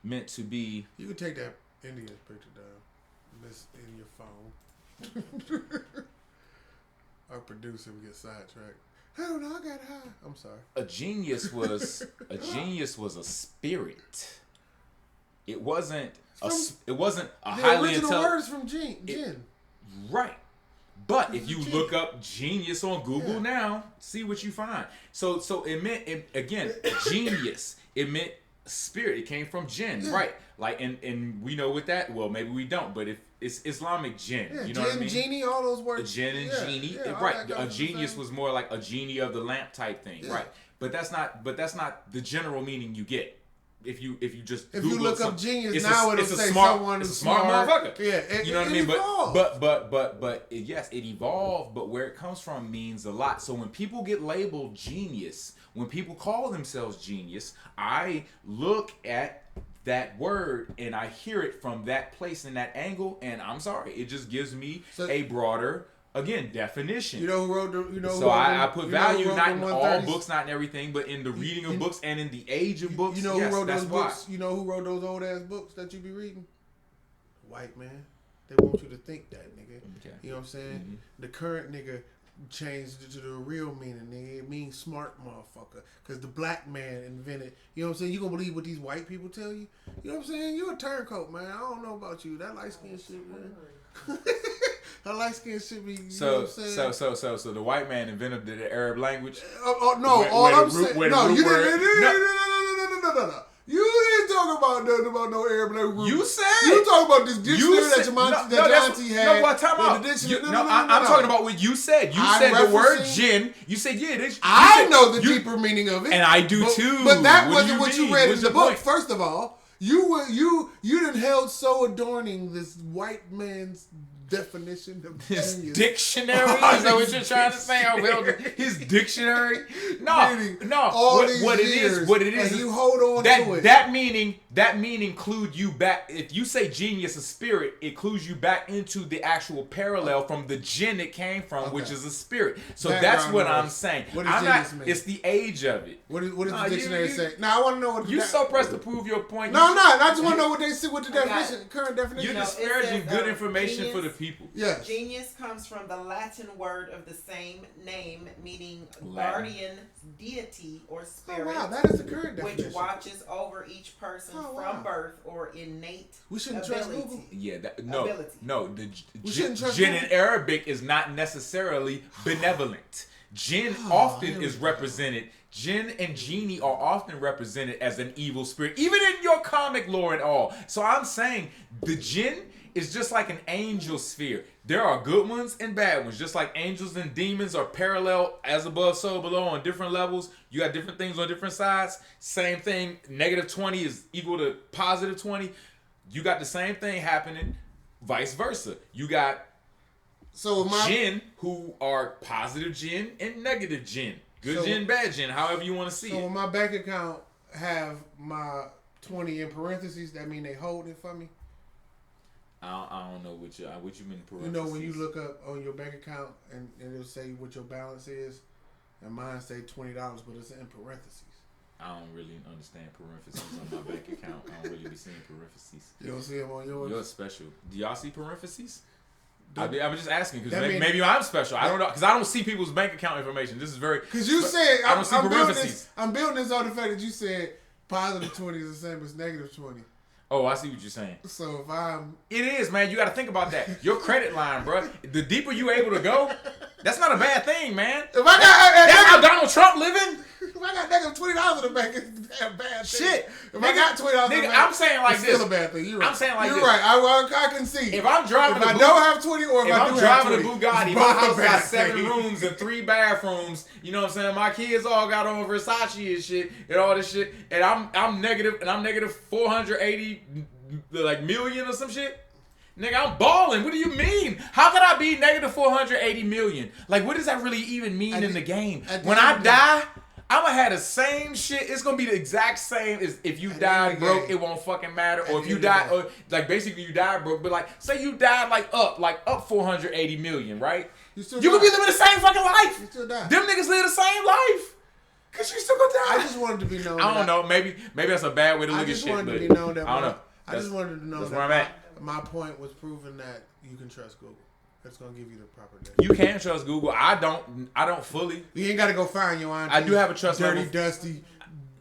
meant to be. You can take that Indian picture down. This in your phone. Our producer would get sidetracked. I don't know. I got high. I'm sorry. A genius was a spirit. It wasn't a highly intelligent. The original words from Jin. Right. But if you look up genius on Google now, see what you find. So it meant, again, genius. It meant spirit. It came from jinn, Yeah. right? Like, and we know what that. Well, maybe we don't, but if it's Islamic jinn, Yeah, you know jinn, what I mean? genie, all those words. Jinn and Yeah, genie, yeah, all right? that A goes genius the same. was more like a genie of the lamp type thing, Yeah. right? But that's not the general meaning you get. If you just If Google you look some- up genius it's now, it'll it's a say smart, someone it's a who's smart motherfucker. Yeah, you know what I mean. evolved. But yes, it evolved. But where it comes from means a lot. So when people get labeled genius, when people call themselves genius, I look at that word and I hear it from that place and that angle, and I'm sorry, it just gives me a broader. Again, definition. You know who wrote the? You know. So I put value not in all 130s? books, not in everything, but in the reading of books and in the age of books. You know yes, who wrote that's those why. books? You know who wrote those old ass books that you be reading? White man. They want you to think that, nigga. Okay. You know what I'm saying? Mm-hmm. The current nigga changed it to the real meaning, nigga. It means smart motherfucker. Because the black man invented. You know what I'm saying? You gonna believe what these white people tell you? You know what I'm saying? You a turncoat, man. I don't know about you. That light skin shit, man. That light skin shit be. You know what I'm saying? So the white man invented the Arab language. No, Where- all where the I'm root- saying. where the No, root you word- didn't. No. No. You didn't talk about nothing about no Arab language. You said You talking about this dictionary that your no, that that's- Jonty had. No, what time out? The dictionary. I'm talking about what you said. You I'm said the word referencing- jinn. You said I said- know the you- deeper meaning of it, and I do but, too. But that What do wasn't what you mean? read What's in the your book. point? First of all, you done held so adorning this white man's definition of His genius. dictionary? Is that what you're trying to say? Oh, well, his dictionary? Meaning No. all these What it years, is, and you hold on that, to it. That meaning clued you back. If you say genius, a spirit, it clues you back into the actual parallel from the jinn it came from, Okay. which is a spirit. So Background that's what I'm noise. saying. What does I'm genius not. mean? It's the age of it. What does the you- dictionary you- say? Now I want to know what You so pressed to prove your point. No, I'm not. I just want to know what they say. What the I got definition, current definition. You're No, it disparaging says, good information for the genius- people. Yes. Genius comes from the Latin word of the same name, meaning Latin. guardian deity or Oh spirit, wow, that is the current which definition. watches over each person Oh, from wow. birth or innate We shouldn't ability. trust Google. Yeah, Ability. the We shouldn't trust jinn Google. in Arabic is not necessarily benevolent. Jinn Oh, often here is we go. represented. Jinn and genie are often represented as an evil spirit, even in your comic lore and all. So I'm saying the jinn is just like an angel sphere. There are good ones and bad ones, just like angels and demons are parallel, as above, so below, on different levels. You got different things on different sides. Same thing. -20 is equal to +20. You got the same thing happening, vice versa. You got So my jinn who are positive jinn and negative jinn. Good jinn, bad jinn, however you want to see so it. when my bank account have my 20 in parentheses, that mean they hold it for me. I don't know what you mean. You know when you look up on your bank account and it'll say what your balance is, and mine say $20, but it's in parentheses. I don't really understand parentheses on my bank account. I don't really be seeing parentheses. You don't see them on yours. You're special. Do y'all see parentheses? I was just asking because that mean- maybe I'm special. I don't know because I don't see people's bank account information. This is very Because you said I don't see I'm building parentheses. this. I'm building this on the fact that you said positive 20 is the same as negative 20. Oh, I see what you're saying. So if I'm It is, man. You got to think about that. Your credit line, bro. The deeper you able to go, that's not a bad thing, man. if I got That's how Donald Trump living. if I got negative $20 in the bank, it's a bad thing. Shit. If I got $20 in the Nigga, bank, I'm saying like it's this. still a bad thing. You're right. I'm saying like you're this. right. I can see. If I'm driving if a I Bugatti- don't have 20 or if If I I'm do driving have a 20, Bugatti, it's my both house a got bad 7 thing. rooms and 3 bathrooms. You know what I'm saying? My kids all got on Versace and shit and all this shit. And I'm negative 480 like million or some shit. Nigga, I'm balling. What do you mean? How could I be negative 480 million? Like, what does that really even mean in the game? at the When end I of the- die, I'm gonna have the same shit. It's gonna be the exact same as if you At the end died of the broke, game. it won't fucking matter. At Or the if you end of the died, day. or like basically you died broke, but like say you died like up 480 million, right? You still You could be die. living the same fucking life. You still die. Them niggas live the same life. Cause you still gonna die. I just wanted to be known. I don't that know. Maybe that's a bad way to I look at just shit. wanted But to be known that I don't know. I just wanted to know that's that where I'm at. my point was proving that you can trust Google. That's gonna give you the proper data. You can trust Google. I don't fully. You ain't gotta go find your auntie. I do have a trust dirty, level. dusty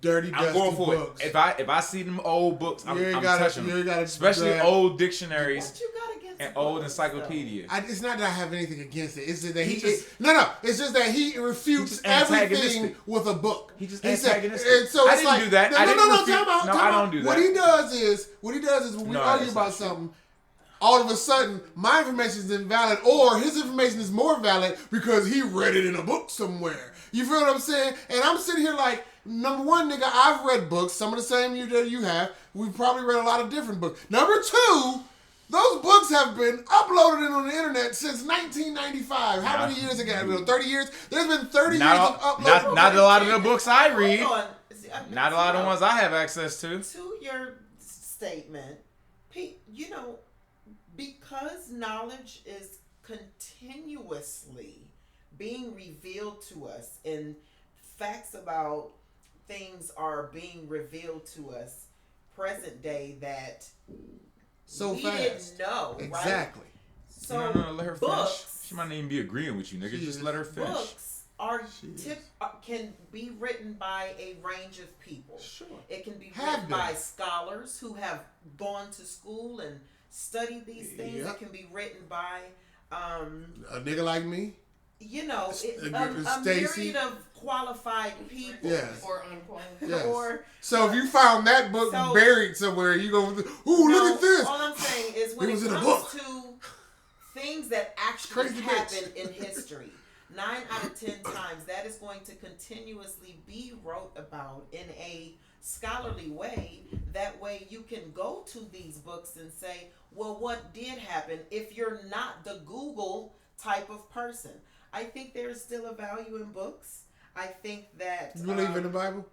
I'm going for books. it. If I see them old books, I'm You ain't touching gotta them. grab- Especially old dictionaries. What you got against an old encyclopedia. It's not that I have anything against it. It's just that He just- it's just that he refutes just everything antagonistic. with a book. He just said- antagonistic. and so I it's didn't like, do that. No, I no, didn't no, refute- time out. No, time I out. don't do that. What he does is when we No, argue that's about not true. something, all of a sudden my information is invalid or his information is more valid because he read it in a book somewhere. You feel what I'm saying? And I'm sitting here like, number one, nigga, I've read books, some of the same that you have. We've probably read a lot of different books. Number two, those books have been uploaded on the internet since 1995. How many years ago? 30 years? There's been 30 years of uploaded. Not a lot of the books I read. Hold on. See, Not a lot of the ones I have access to. To your statement, Pete, because knowledge is continuously being revealed to us and facts about things are being revealed to us present day that So we fast. didn't know, right? Exactly. So No, let her finish. books, She might not even be agreeing with you, nigga. Just let her finish. books can be written by a range of people. Sure. It can be Have written been. by scholars who have gone to school and studied these things. Yep. It can be written by, A nigga like me? a Stacey. myriad of qualified people. Yes. Or unqualified. Yes. Or So if you found that book So- buried somewhere, you go, ooh, no, look at this. all I'm saying is when It it, was in a comes book. to things that actually Crazy bitch. happened in history, 9 out of 10 times that is going to continuously be wrote about in a scholarly way. That way you can go to these books and say, well, what did happen if you're not the Google type of person. I think there's still a value in books. I think that... You believe in the Bible?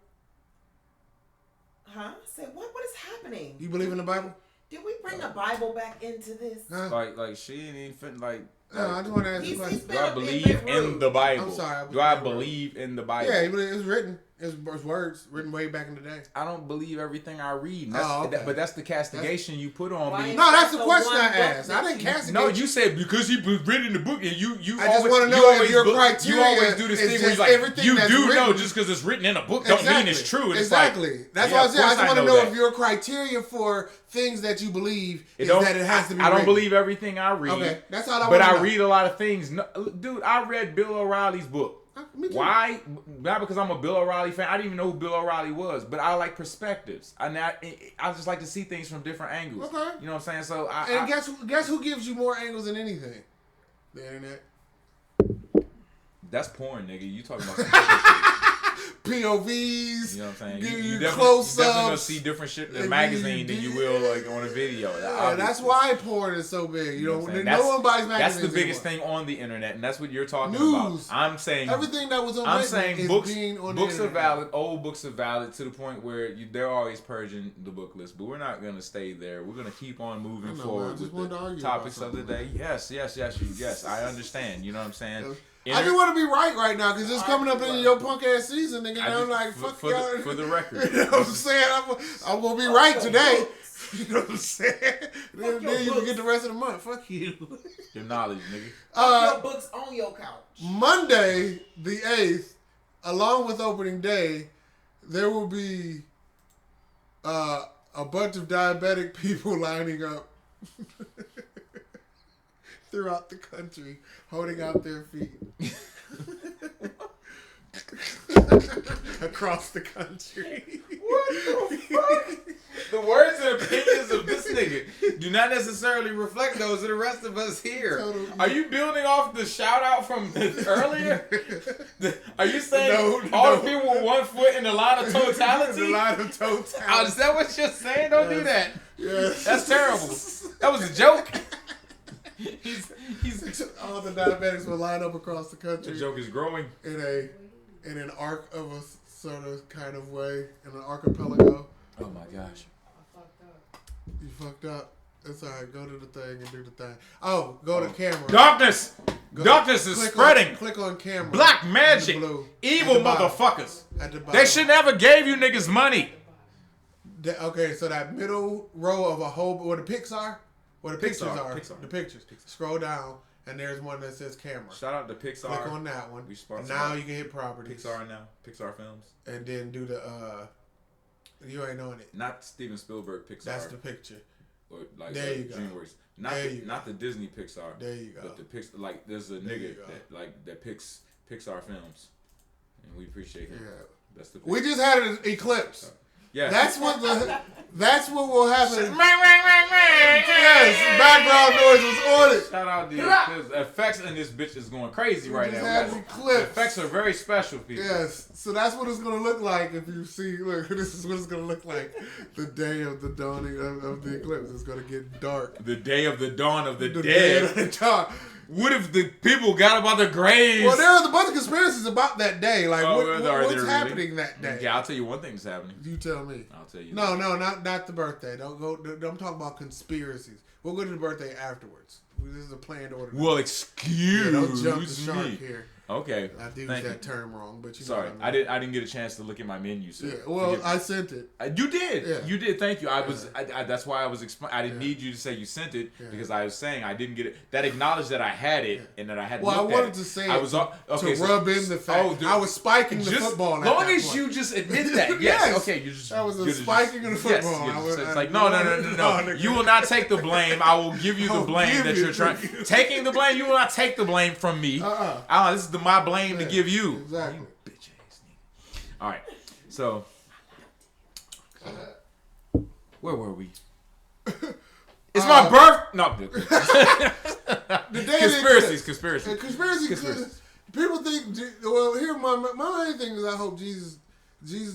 Huh? Say, what is happening? You believe in the Bible? Did we bring the Bible back into this? Huh? Like she ain't even fit, like. No, I just want to ask you a He's question. been Do I a bit believe rude. in the Bible? I'm sorry, I was Do I being rude. believe in the Bible? Yeah, it was written. It's words written way back in the day. I don't believe everything I read. That's, Oh, okay. but that's the castigation you put on Why me. is No, that's that the question one I book asked. that I didn't you- castigate No, you said because he was written in the book, and you I just wanna know you if always your you criteria always do this is thing where just you're like, everything you that's do know written. just because it's written in a book don't mean it's true. And Exactly. It's like, That's yeah, why I of said I course just want to know that. if your criteria for things that you believe is don't- that it has to be I don't written. believe everything I read. Okay, that's all I But want to I know. read a lot of things. No, dude, I read Bill O'Reilly's book. Me too. Why? Not because I'm a Bill O'Reilly fan. I didn't even know who Bill O'Reilly was. But I like perspectives. I just like to see things from different angles. Okay. You know what I'm saying? So And guess who gives you more angles than anything? The internet. that's porn, nigga. You talking about some different shit. POVs. You know what I'm saying? Give You you definitely close-ups. gonna see different shit in a magazine than you will like on a video. Yeah, that's why porn is so big. You know what I'm know, saying? no one buys magazines. That's the biggest anymore. thing on the internet, and that's what you're talking News. about. I'm saying Everything that was on I'm written saying is books. being on Books the are internet. valid. Old books are valid to the point where they're always purging the book list. But we're not gonna stay there. We're gonna keep on moving I know, forward man. I just with wanted to the argue topics about of the day. Yes. I understand. You know what I'm saying? I just want to be right now because it's coming up in your punk ass season, nigga. I I'm just- like, for- fuck for y'all. the- for the record. You know what I'm saying? I'm gonna be right today. You know what I'm saying? Then your you can books. get the rest of the month. Fuck you. Your knowledge, nigga. Your books on your couch. Monday, the 8th, along with opening day, there will be a bunch of diabetic people lining up throughout the country, holding out their feet. Across the country. What the fuck? The words and opinions of this nigga do not necessarily reflect those of the rest of us here. Totally. Are you building off the shout out from earlier? Are you saying No, all no. the people with 1 foot in the line of totality? The line of totality. Oh, is that what you're saying? Don't do that. Yes. That's terrible. That was a joke. He's All the diabetics will line up across the the country joke is growing. in an arc of a sort of kind of way, in an archipelago. Oh my gosh. You fucked up. It's alright. Go to the thing and do the thing. Oh, go to camera. Darkness! Go- Darkness is click spreading. Click on camera. Black In magic. the blue. Evil At the bottom. motherfuckers. At the bottom. They should never gave you niggas money. Okay, so that middle row of a whole, where the pics are, where the pictures Pixar, are, Pixar. the pictures. Scroll down, and there's one that says camera. Shout out to Pixar. Click on that one. We sponsored And now by you can hit properties. Pixar now. Pixar films. And then do the, you ain't on it. Not Steven Spielberg Pixar. That's the picture. or like There you go. DreamWorks. Not the Disney Pixar. There you go. But the Pixar, like there's a nigga that picks Pixar films, and we appreciate him. Yeah. That's the. We just had an eclipse. Yeah. That's what will happen. Yes, background noise was ordered. Shout out the effects in this bitch is going crazy right now. Had The eclipse. effects are very special, people. Yes, so that's what it's gonna look like if you see. Look, this is what it's gonna look like the day of the dawning of the eclipse. It's gonna get dark. The day of the dawn of the The dead. day of the dawn. What if the people got about the graves? Well, there are a bunch of conspiracies about that day. Like, Oh, what, are there what's really? happening that day? Yeah, I'll tell you one thing that's happening. You tell me. I'll tell you. No, not the birthday. Don't go. I'm talking about conspiracies. We'll go to the birthday afterwards. This is a planned order. Well, Yeah, excuse don't jump the shark me. here. Okay. I used Thank that you. term wrong, but you Sorry, know what I mean. I didn't get a chance to look at my menu. So Yeah, well, forgive me. I sent it. You did. Yeah. You did. Thank you. I that's why I was I didn't Yeah. need you to say you sent it Yeah. because I was saying I didn't get it. That acknowledged that I had it and that I had. Well, I looked at wanted it. to say I it was to so- rub in the fact I was spiking the just football. At long that as point. you just admit that. Yes. Yes. Okay. You just. That was a you're just- spiking of the yes, football. you're I just- was- it's like no. nigga. You will not take the blame. I will give you the I'll blame give that it you're trying. to you. Taking the blame. You will not take the blame from me. This is my blame to Yeah, give you. exactly. You bitch ass nigga. All right. So. Where were we? It's my birth. No. The day Conspiracies. Conspiracy. People think. Well, here my main thing is I hope Jesus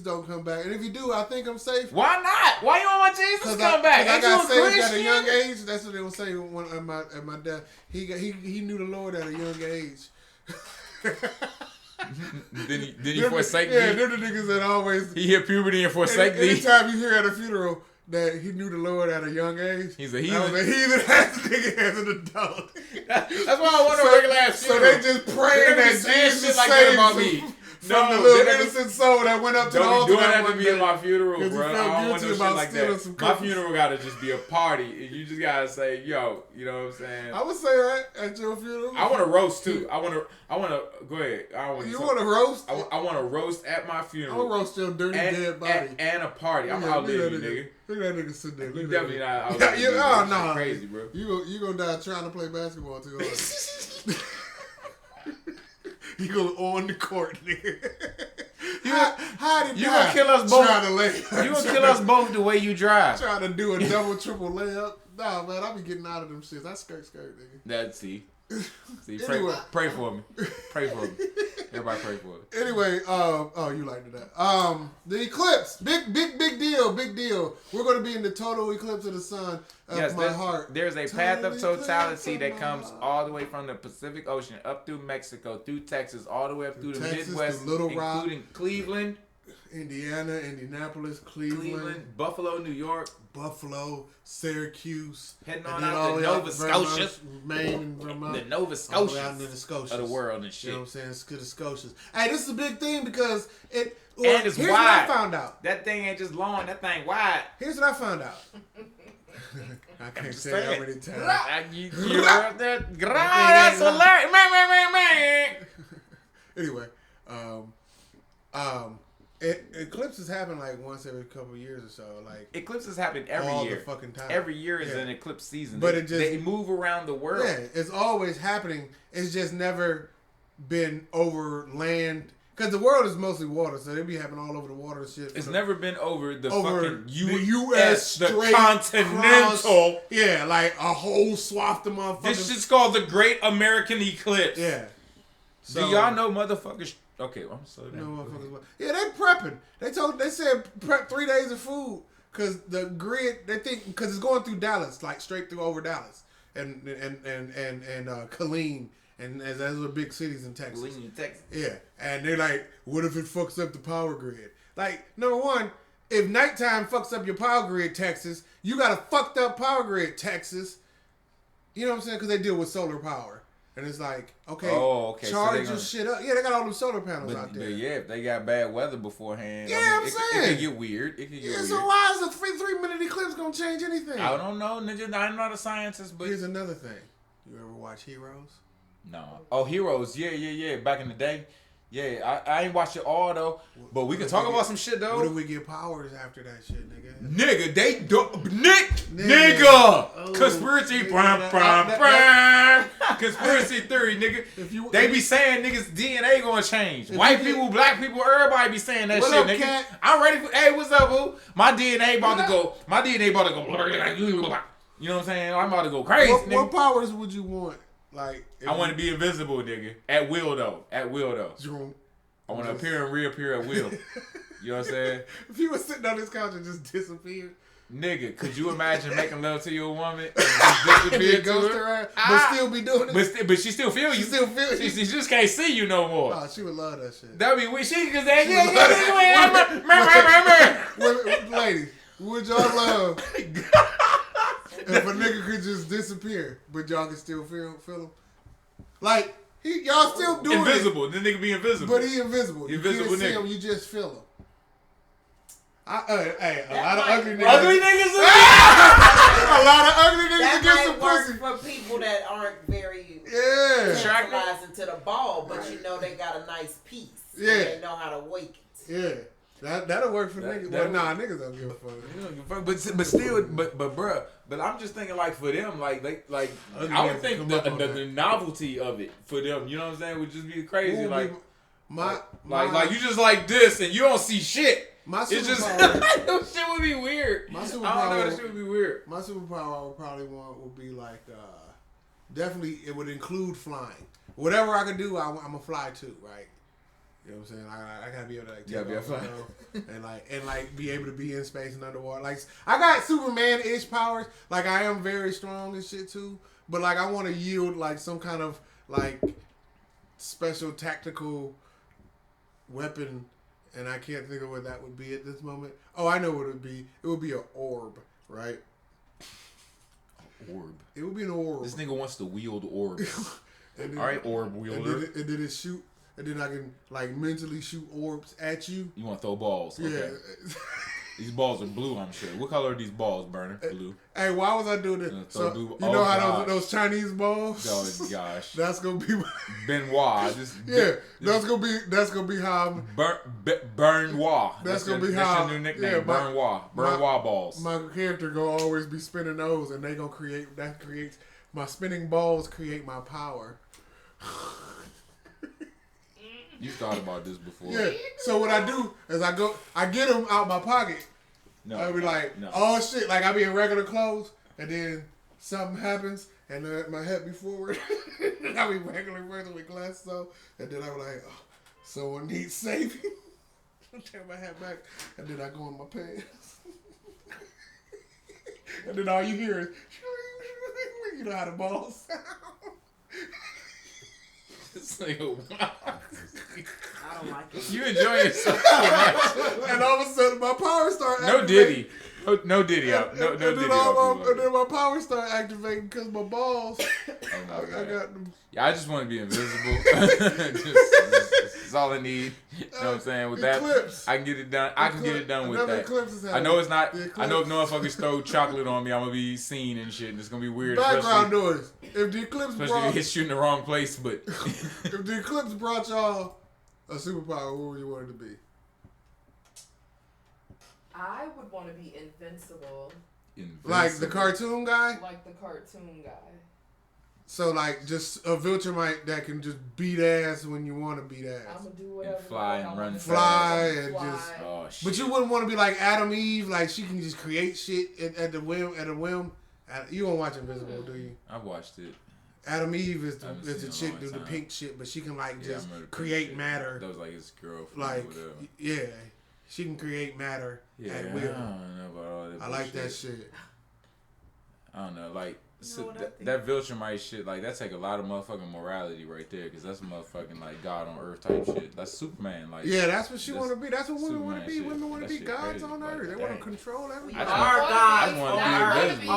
don't come back, and if you do, I think I'm safe. Why not? Why you don't want Jesus to come back? I Ain't got you a saved at a Christian? young age. That's what they will say when, at my death. He knew the Lord at a young age. Did he forsake Yeah, me? they're the niggas that always. He hit puberty and forsake thee. Anytime you hear at a funeral that he knew the Lord at a young age, He's a that heathen. was a heathen ass nigga as an adult. That's why I want a regular ass So funeral. they just praying They that saying Jesus shit like that saved about them me. from No, the little they never- innocent soul that went up to the Don't altar be doing that that to one me day. at my funeral, 'Cause he bro. I felt don't want guilty no shit about like stealing that. some My cookies. funeral gotta just be a party. You just gotta say, yo, you know what I'm saying? I would say that at your funeral. I want to roast too. I want to. Go ahead. You want to roast? I want to roast at my I'm funeral. gonna roast your dirty dead body. And a party. I'm Look gonna at outlive that you, nigga. Look at that nigga sitting there. You Look at definitely that not nigga. outlive me. Oh, That no. shit crazy, bro. You gonna die trying to play basketball too hard. You go on the court, nigga. How did You gonna kill us both. Trying to lay. You gonna kill us both the way you drive. Trying to do a double, triple layup. Nah, man, I be getting out of them shits. I skirt, nigga. That's see, Anyway. pray for me. Pray for me. Everybody pray for me. Anyway, you liked that. The eclipse, big deal. We're gonna be in the total eclipse of the sun of my heart. There's a path of Total totality eclipse that of comes my heart. all the way from the Pacific Ocean up through Mexico, through Texas, all the way up through the Texas, Midwest, through Little Rock. including Cleveland, Indiana, Indianapolis, Cleveland, Buffalo, New York, Buffalo, Syracuse, heading and on then out all to the way out Nova to Vermont, Scotia, Maine, and Vermont, the Nova all the way Scotias out into the Scotias of the world and You shit. know what I'm saying? It's to the Scotias. Hey, this is a big thing because it. And it's here's what I wide. found out. That thing ain't just long. That thing wide. Here's what I found out. I can't just tell you how saying. many times. You heard that? That's hilarious. Man. Anyway, eclipses happen like once every couple of years or so. Like Eclipses happen every all year. the fucking time. Every year is Yeah. an eclipse season. But they, it just- they move around the world. Yeah, it's always happening. It's just never been over land. Because the world is mostly water, so they be happening all over the water and shit. It's never been over the over fucking the U.S. The straight continental. across- yeah, like a whole swath of motherfuckers. This shit's called the Great American Eclipse. Yeah. Do y'all know motherfuckers? Okay, I'm sorry. No motherfuckers. Yeah, they prepping. They said prep 3 days of food because the grid. They think because it's going through Dallas, like straight through over Dallas and Killeen. And as those are big cities in Texas. Texas. Yeah. And they're like, what if it fucks up the power grid? Like, number one, if nighttime fucks up your power grid, Texas, you got a fucked up power grid, Texas. You know what I'm saying? Because they deal with solar power. And it's like, okay, okay, so charge they your gonna- shit up. Yeah, they got all them solar panels out But there. yeah, if they got bad weather beforehand, Yeah, I'm it saying. could get weird. It could get Yeah, weird. so why is a 3-minute eclipse going to change anything? I don't know, ninja. I'm not a scientist, but Here's another thing. You ever watch Heroes? no. Oh, Heroes. Yeah. Back in the day. Yeah, I ain't watched it all though, but we can talk about some shit though. What do we get powers after that shit, nigga? Nigga, they do nigga. Conspiracy, conspiracy theory, nigga. They be saying niggas DNA gonna change. White people, black people, everybody be saying that shit, nigga. Cat? I'm ready for. Hey, what's up, boo? My DNA about to go. You know what I'm saying? I'm about to go crazy. What powers would you want? Like, I want to be invisible, nigga. At will though. I want to appear and reappear at will. You know what I'm saying? If you were sitting on this couch and just disappeared. Nigga, could you imagine making love to your woman and just disappear to her? But still be doing it? But she still feel you. She just can't see you no more. Oh, she would love that shit. That'd be weird. She could say, ladies, would y'all love if a nigga could just disappear, but y'all can still feel him? Like, y'all still doing invisible. it. The nigga be invisible. But he invisible. Invisible you can't nigga. see him, you just feel him. A lot of ugly niggas. Ugly niggas? A lot of ugly niggas That get might some work pussy. for people that aren't very Yeah. to the ball, but you know they got a nice piece. Yeah. They know how to wake it. Yeah. That'll work for niggas. Well, nah, niggas don't give a fuck. But still, bruh. But I'm just thinking like for them, like I would think the novelty of it for them, you know what I'm saying, would just be crazy. Like you just like this and you don't see shit. My it's just superpower, shit would be weird. My superpower, I don't know, that shit would be weird. My superpower I would probably want would be like definitely it would include flying. Whatever I can do, I'm gonna fly too, right? You know what I'm saying? I gotta be able to take off, and be able to be in space and underwater. Like I got Superman-ish powers. Like I am very strong and shit too. But like I want to yield like some kind of like special tactical weapon, and I can't think of what that would be at this moment. Oh, I know what it would be. It would be an orb, right? Orb. It would be an orb. This nigga wants to wield orbs. Then, all right, orb wielder. And then it shoot. And then I can like mentally shoot orbs at you. You want to throw balls? Okay. Yeah. These balls are blue, I'm sure. What color are these balls, Burner? Blue. Hey, why was I doing this? So, blue. You know how those Chinese balls? Oh gosh. That's gonna be Benoit. That's gonna be how I'm Benoit. That's gonna be how your new nickname. Benoit. Benoit balls. My character gonna always be spinning those, and they gonna creates my spinning balls create my power. You thought about this before. Yeah. So what I do is I get them out my pocket. No. I be like, oh shit, like I be in regular clothes, and then something happens, and my head be forward. I be regular person with glasses on, and then I be like, oh, someone needs saving. I turn my hat back, and then I go in my pants, and then all you hear is, you know how the balls sound. This nigga, wow. I don't like it. You enjoy yourself so much. And all of a sudden, my power start activating. No Diddy. No Diddy out. No Diddy out. And then my power start activating because my balls. Oh my God. I got them. Yeah, I just want to be invisible. That's all I need. You know what I'm saying? With ECLIPSE. that, I can get it done. I can get it done with that. ECLIPSE is I know it's not. ECLIPSE. I know if motherfuckers throw chocolate on me, I'm gonna be seen and shit. And it's gonna be weird. Background noise. If the ECLIPSE especially if it's shooting the wrong place. But if the ECLIPSE brought y'all a superpower, what would you want it to be? I would want to be invincible. Like the cartoon guy? Like the cartoon guy. So like just a Viltrumite that can just beat ass when you want to beat ass. I'm gonna do whatever. And fly and run fly fast. and just. Oh shit. But you wouldn't want to be like Adam Eve, like she can just create shit at the whim. You don't watch Invisible, do you? I watched it. Adam Eve is the chick do the pink shit, but she can like just create matter. That was like his girlfriend. Like she can create matter at will. I don't know about all that. I like that shit. I don't know, like. So that Viltrumite shit, like that take a lot of motherfucking morality right there, cause that's motherfucking like God on Earth type shit. That's Superman, like. Yeah, that's what she want to be. That's what women want to be. Women want to be gods on Earth. They want to control everything. I just want to be invisible.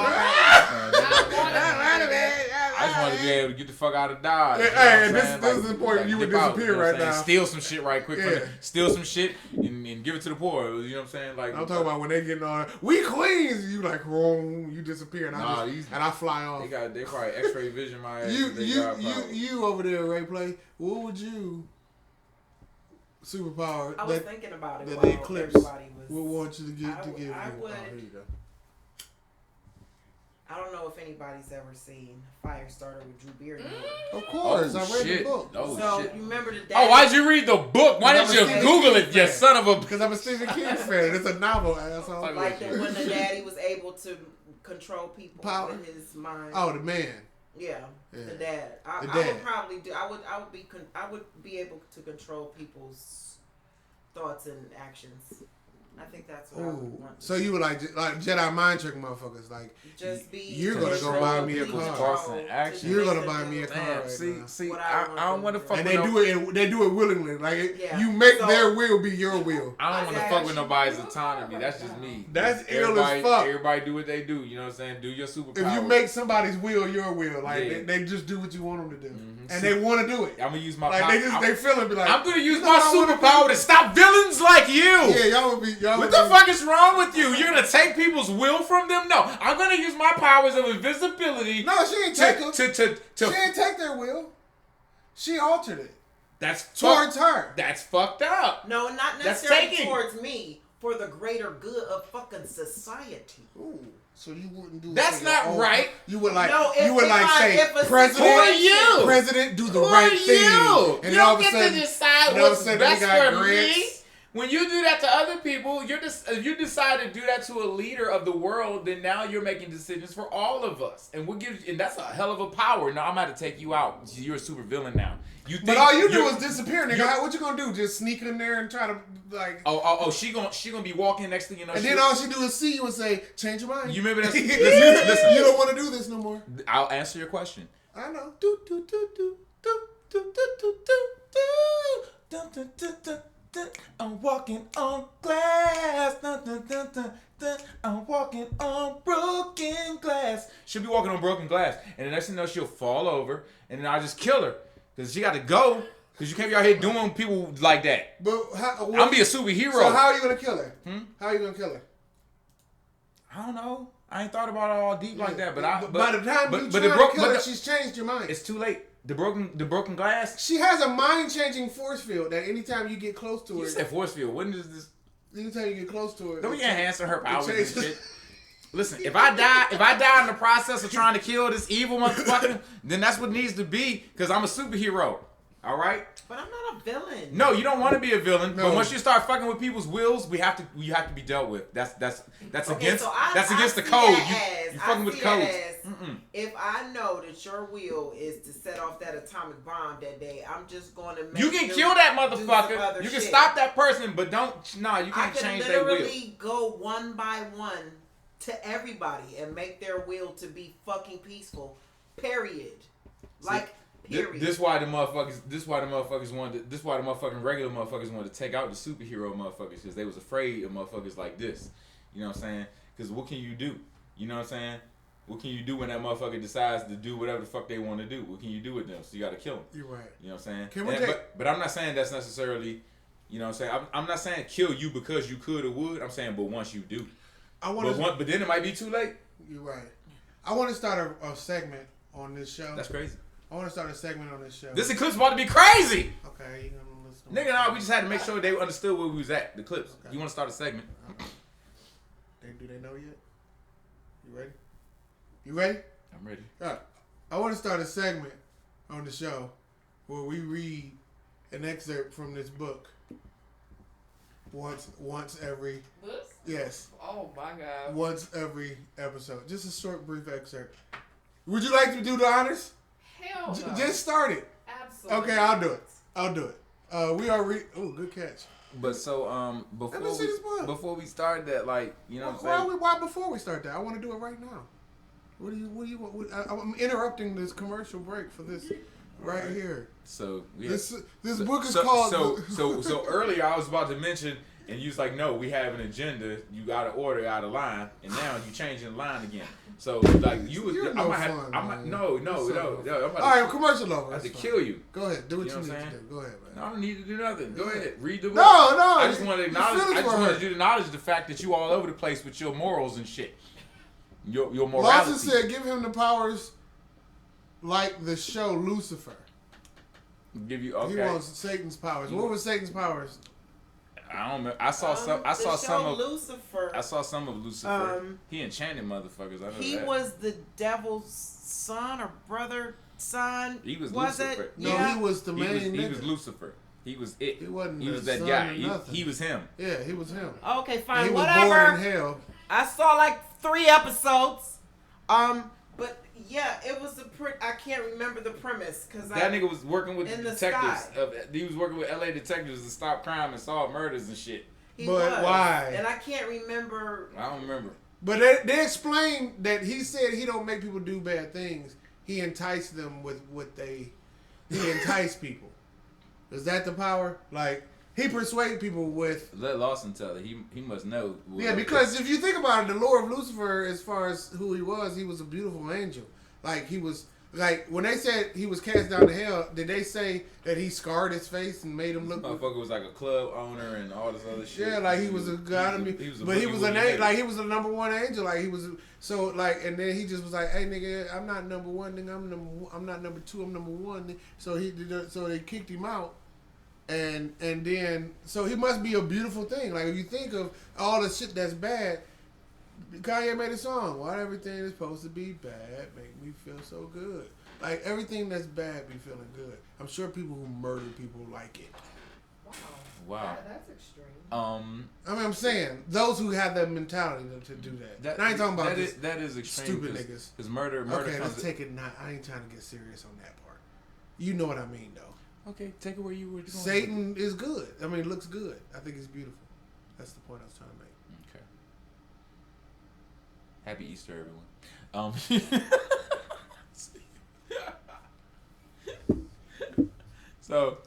I just want to be able to get the fuck out of Dodge. Hey, this is the point you would disappear right now. Steal some shit right quick. Steal some shit and give it to the poor. You know what I'm saying? Like I'm talking about when they getting on. We queens. You like wrong. You disappear and I fly off. They probably X-ray vision my ass. You over there, Ray Play. What would you superpower I was thinking about it that while the Eclipse everybody was. will want you to give I you. would. Oh, here you go. I don't know if anybody's ever seen Firestarter with Drew Barrymore. Of course, Oh, I read shit. the book. Oh, So shit. you remember the dad? Oh, why'd you read the book? Why Because didn't I'm a you Stephen Google King it, you fan. son of a... Because I'm a Stephen King fan. It's a novel, asshole. Fuck. Like when the daddy was able to control people Power. with his mind. Oh, the man. Yeah, Yeah. the dad. I dad. would probably do. I would be able to control people's thoughts and actions. I think that's what I would Ooh. want. To So you would like Jedi mind trick motherfuckers. Like, just be. you're gonna go buy me a car. Thoughts and actions. You're gonna buy me a car. Damn, right see, now. see, What I I don't want to want fuck And with they do it willingly. Like Yeah. you make So- their will be your will. I don't want to Exactly. fuck with nobody's autonomy. That's just me. That's ill everybody, as fuck. Everybody do what they do. You know what I'm saying? Do your superpower. If you make somebody's will your will, like Yeah. they just do what you want them to do, Mhm. and they want to do it. I'm gonna use my Like power. they feel it. Be like, I'm gonna use "You know my what I wanna superpower to stop villains like you. Yeah, y'all would be. Y'all What would the be, fuck is wrong with you? You're gonna take people's will from them? No, I'm gonna use my powers of invisibility. No, she ain't take them. to She ain't take their will. She altered it that's towards her. That's fucked up. No, not That's necessarily taking. towards me. For the greater good of fucking society. Ooh, so you wouldn't do. it That's for your not own- right. You would like. No, you would if like I- say, if a President. Who are you? President, do the Who right are thing. you? And You then all don't of a get sudden, to decide and all of a what's sudden best we got for grants. me. When you do that to other people, you decide to do that to a leader of the world, then now you're making decisions for all of us. And what gives and that's a hell of a power. Now I'm about to take you out. You're a super villain now. You think But all you do you're- is disappear, nigga. What you gonna do? Just sneak in there and try to like? Oh, she gonna be walking next thing you know. And then all she do is see you and say, "Change your mind." You remember that? Listen, you don't want to do this no more. I'll answer your question. I know. I'm walking on glass. I'm walking on broken glass. She'll be walking on broken glass, and the next thing you know, she'll fall over, and then I'll just kill her because she got to go. Because you can't be out here doing people like that. But I'm gonna be a superhero. So how are you gonna kill her? How are you gonna kill her? I don't know. I ain't thought about it all deep like that, but by the time you try to kill her, she's changed your mind. It's too late. The broken glass. She has a mind-changing force field that anytime you get close to her, You said force field. When does this? anytime you get close to her, Don't be enhancing her powers and changes. shit. Listen, if I die in the process of trying to kill this evil motherfucker, then that's what needs to be, because I'm a superhero. All right? But I'm not a villain. No, you don't want to be a villain. No. But once you start fucking with people's wills, you have to be dealt with. That's Okay, against so that's I against the see code. that You I fucking with see that codes. as, if I know that your will is to set off that atomic bomb that day, I'm just going to make You can kill that do some motherfucker. other You can shit. stop that person, but don't. No, you I can't can change their will. literally go one by one to everybody and make their will to be fucking peaceful. Period. Like. Period. This why the motherfuckers wanted. This why the motherfucking regular motherfuckers wanted to take out the superhero motherfuckers, because they was afraid of motherfuckers like this. You know what I'm saying? Because what can you do? You know what I'm saying? What can you do when that motherfucker decides to do whatever the fuck they want to do? What can you do with them? So you got to kill them. You're right. You know what I'm saying? Can we And- take- but I'm not saying that's necessarily. You know what I'm saying? I'm not saying kill you because you could or would. I'm saying, but once you do, but then it might be too late. You're right. I want to start a segment on this show. That's crazy. I want to start a segment on this show. This eclipse about to be crazy. Okay, you're gonna listen. Nigga, no, we just had to make sure they understood where we was at. The clips. Okay. You want to start a segment? Do they know yet? You ready? You ready? I'm ready. All right. I want to start a segment on the show where we read an excerpt from this book once every This? Oh my god. once every episode. Just a short, brief excerpt. Would you like to do the honors? Hell no. Just start it. Absolutely. Okay, I'll do it. We are oh, good catch. But so Let me see this book. before we start that, like, you know what I'm saying? Why before we start that? I want to do it right now. What do you want? I'm interrupting this commercial break for this right here. So yeah. This book is called. So earlier I was about to mention, and you was like, no, we have an agenda. You got to order out of line, and now you changing the line again. So like you was, You're I no might fun, have, I might, man. no. You're so I'm about All right, to, commercial over. I have to That's kill fine. you. Go ahead, do what You know you what need I'm to saying? do. Go ahead, man. I don't need to do nothing. Go ahead, read the book. No. I just want to you acknowledge. feel it I just for wanted her. you to acknowledge the fact that you all over the place with your morals and shit. Your morality. Lawson said, "Give him the powers like the show Lucifer." Give you okay. He wants Satan's powers. What was Satan's powers? I don't know. I saw some. I saw the some show of Lucifer. I saw some of Lucifer. He enchanted motherfuckers. I know He that. was the devil's son or brother, son. He was Lucifer. Lucifer. No, Yeah. he was the main. He was Lucifer. He was it. He wasn't. He was the that son guy. or He nothing. was him. Yeah, he was him. Okay, And fine. he was Whatever. born in hell. I saw like 3 episodes. But yeah, it was I can't remember the premise because That nigga was working with in the detectives. sky. He was working with LA detectives to stop crime and solve murders and shit. He But was. why? And I can't remember. I don't remember. But they explained that he said he don't make people do bad things. He enticed them with what they. He enticed people. Is that the power? Like he persuade people with. Let Lawson tell it. He must know. Yeah, because if you think about it, the lore of Lucifer, as far as who he was a beautiful angel. Like he was. Like when they said he was cast down to hell, did they say that he scarred his face and made him look? Motherfucker was like a club owner and all this other shit. Yeah, like he was a god. But he was an angel. Like he was the number one angel. Like he was so like, and then he just was like, "Hey nigga, I'm not number one. Nigga, I'm not number 2. I'm number 1." So so they kicked him out, and then so he must be a beautiful thing. Like if you think of all the shit that's bad. Kanye made a song. Why everything is supposed to be bad make me feel so good. Like everything that's bad be feeling good. I'm sure people who murder people like it. Wow. That's extreme. I mean, I'm saying those who have that mentality to do that. I ain't talking about that is extreme. stupid niggas. Because murder Okay, comes. let's take it. I ain't trying to get serious on that part. You know what I mean, though. Okay, take it where you were going. Satan is good. I mean, it looks good. I think it's beautiful. That's the point I was trying to make. Okay. Happy Easter, everyone. So.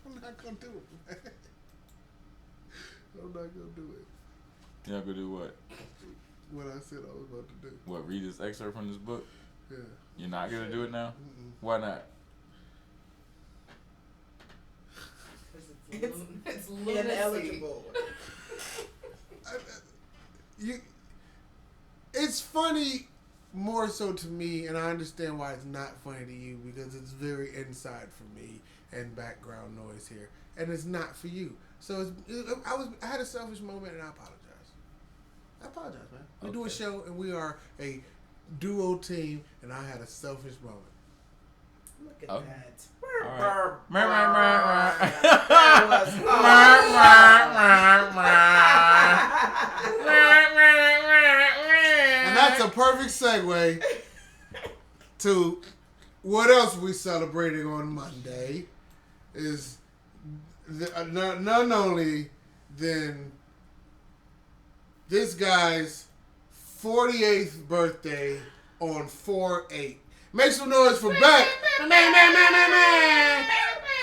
I'm not gonna do it, man. I'm not gonna do it. You're not gonna do what? What I said I was about to do. What? Read this excerpt from this book? Yeah. You're not gonna do it now? Mm-mm. Why not? It's Ineligible. It's funny more so to me, and I understand why it's not funny to you because it's very inside for me and background noise here, and it's not for you. So I had a selfish moment, and I apologize, man. We do a show, and we are a duo team, and I had a selfish moment. Look at Oh. that. All And that's a perfect segue to what else we celebrating on Monday is none only than this guy's 48th birthday on 4/8. Make some noise for back.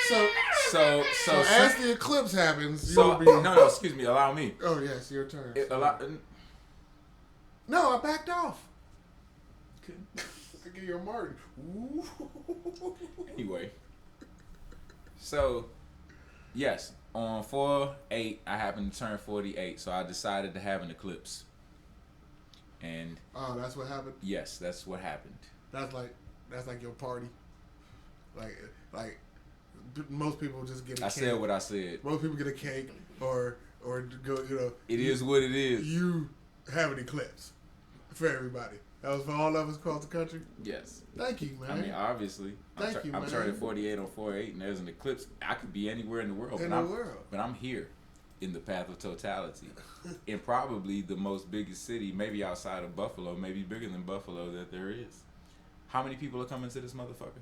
So as the eclipse happens, you'll be. No, excuse me. Allow me. Oh yes, your turn. No, I backed off. I give you a Martin. Ooh. Anyway, so yes, on 4/8, I happened to turn 48, so I decided to have an eclipse. And Oh, that's what happened. yes, that's what happened. That's like your party. Like most people just get a I cake. said what I said. Most people get a cake or go. It is what it is. You have an eclipse for everybody. That was for all of us across the country. Yes. Thank you, man. I mean, obviously, Thank you, I'm man. turning 48 on 4/8, and there's an eclipse. I could be anywhere in the world, but I'm here in the path of totality, in probably the most biggest city, maybe outside of Buffalo, maybe bigger than Buffalo that there is. How many people are coming to this motherfucker?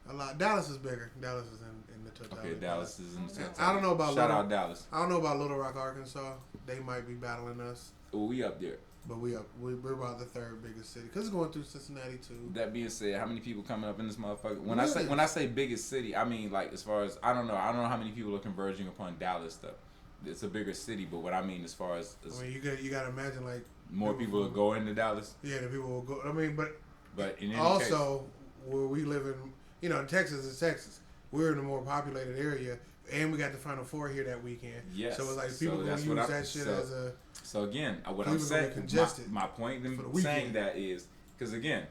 A lot. Dallas is bigger. Dallas is in the totality. Okay, Dallas is in the totality. I don't know about Shout out Dallas. I don't know about Little Rock, Arkansas. They might be battling us. Oh, we up there. But we're about the 3rd biggest city because it's going through Cincinnati too. That being said, how many people coming up in this motherfucker? When I say biggest city, I mean like as far as I don't know how many people are converging upon Dallas though. It's a bigger city, but what I mean as far as I mean you got to imagine like more people will go into Dallas. Yeah, the people will go. I mean, but in any also where we live in, Texas is Texas. we're in a more populated area, and we got the Final Four here that weekend. Yes. So it's like people gonna that's use what that shit as a. So again, what Cleveland I'm gonna saying, be congested my point in for the saying weekend. that is because again,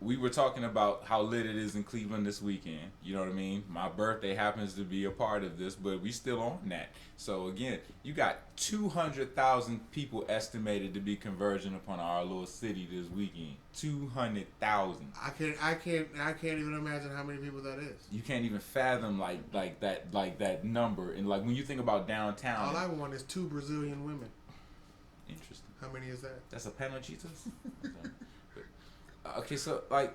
we were talking about how lit it is in Cleveland this weekend. You know what I mean? My birthday happens to be a part of this, but we still on that. So again, you got 200,000 people estimated to be converging upon our little city this weekend. 200,000. I can't even imagine how many people that is. You can't even fathom like that number. And like when you think about downtown. All I want is 2 Brazilian women. Interesting. How many is that? That's a Panochitas? Okay, so like,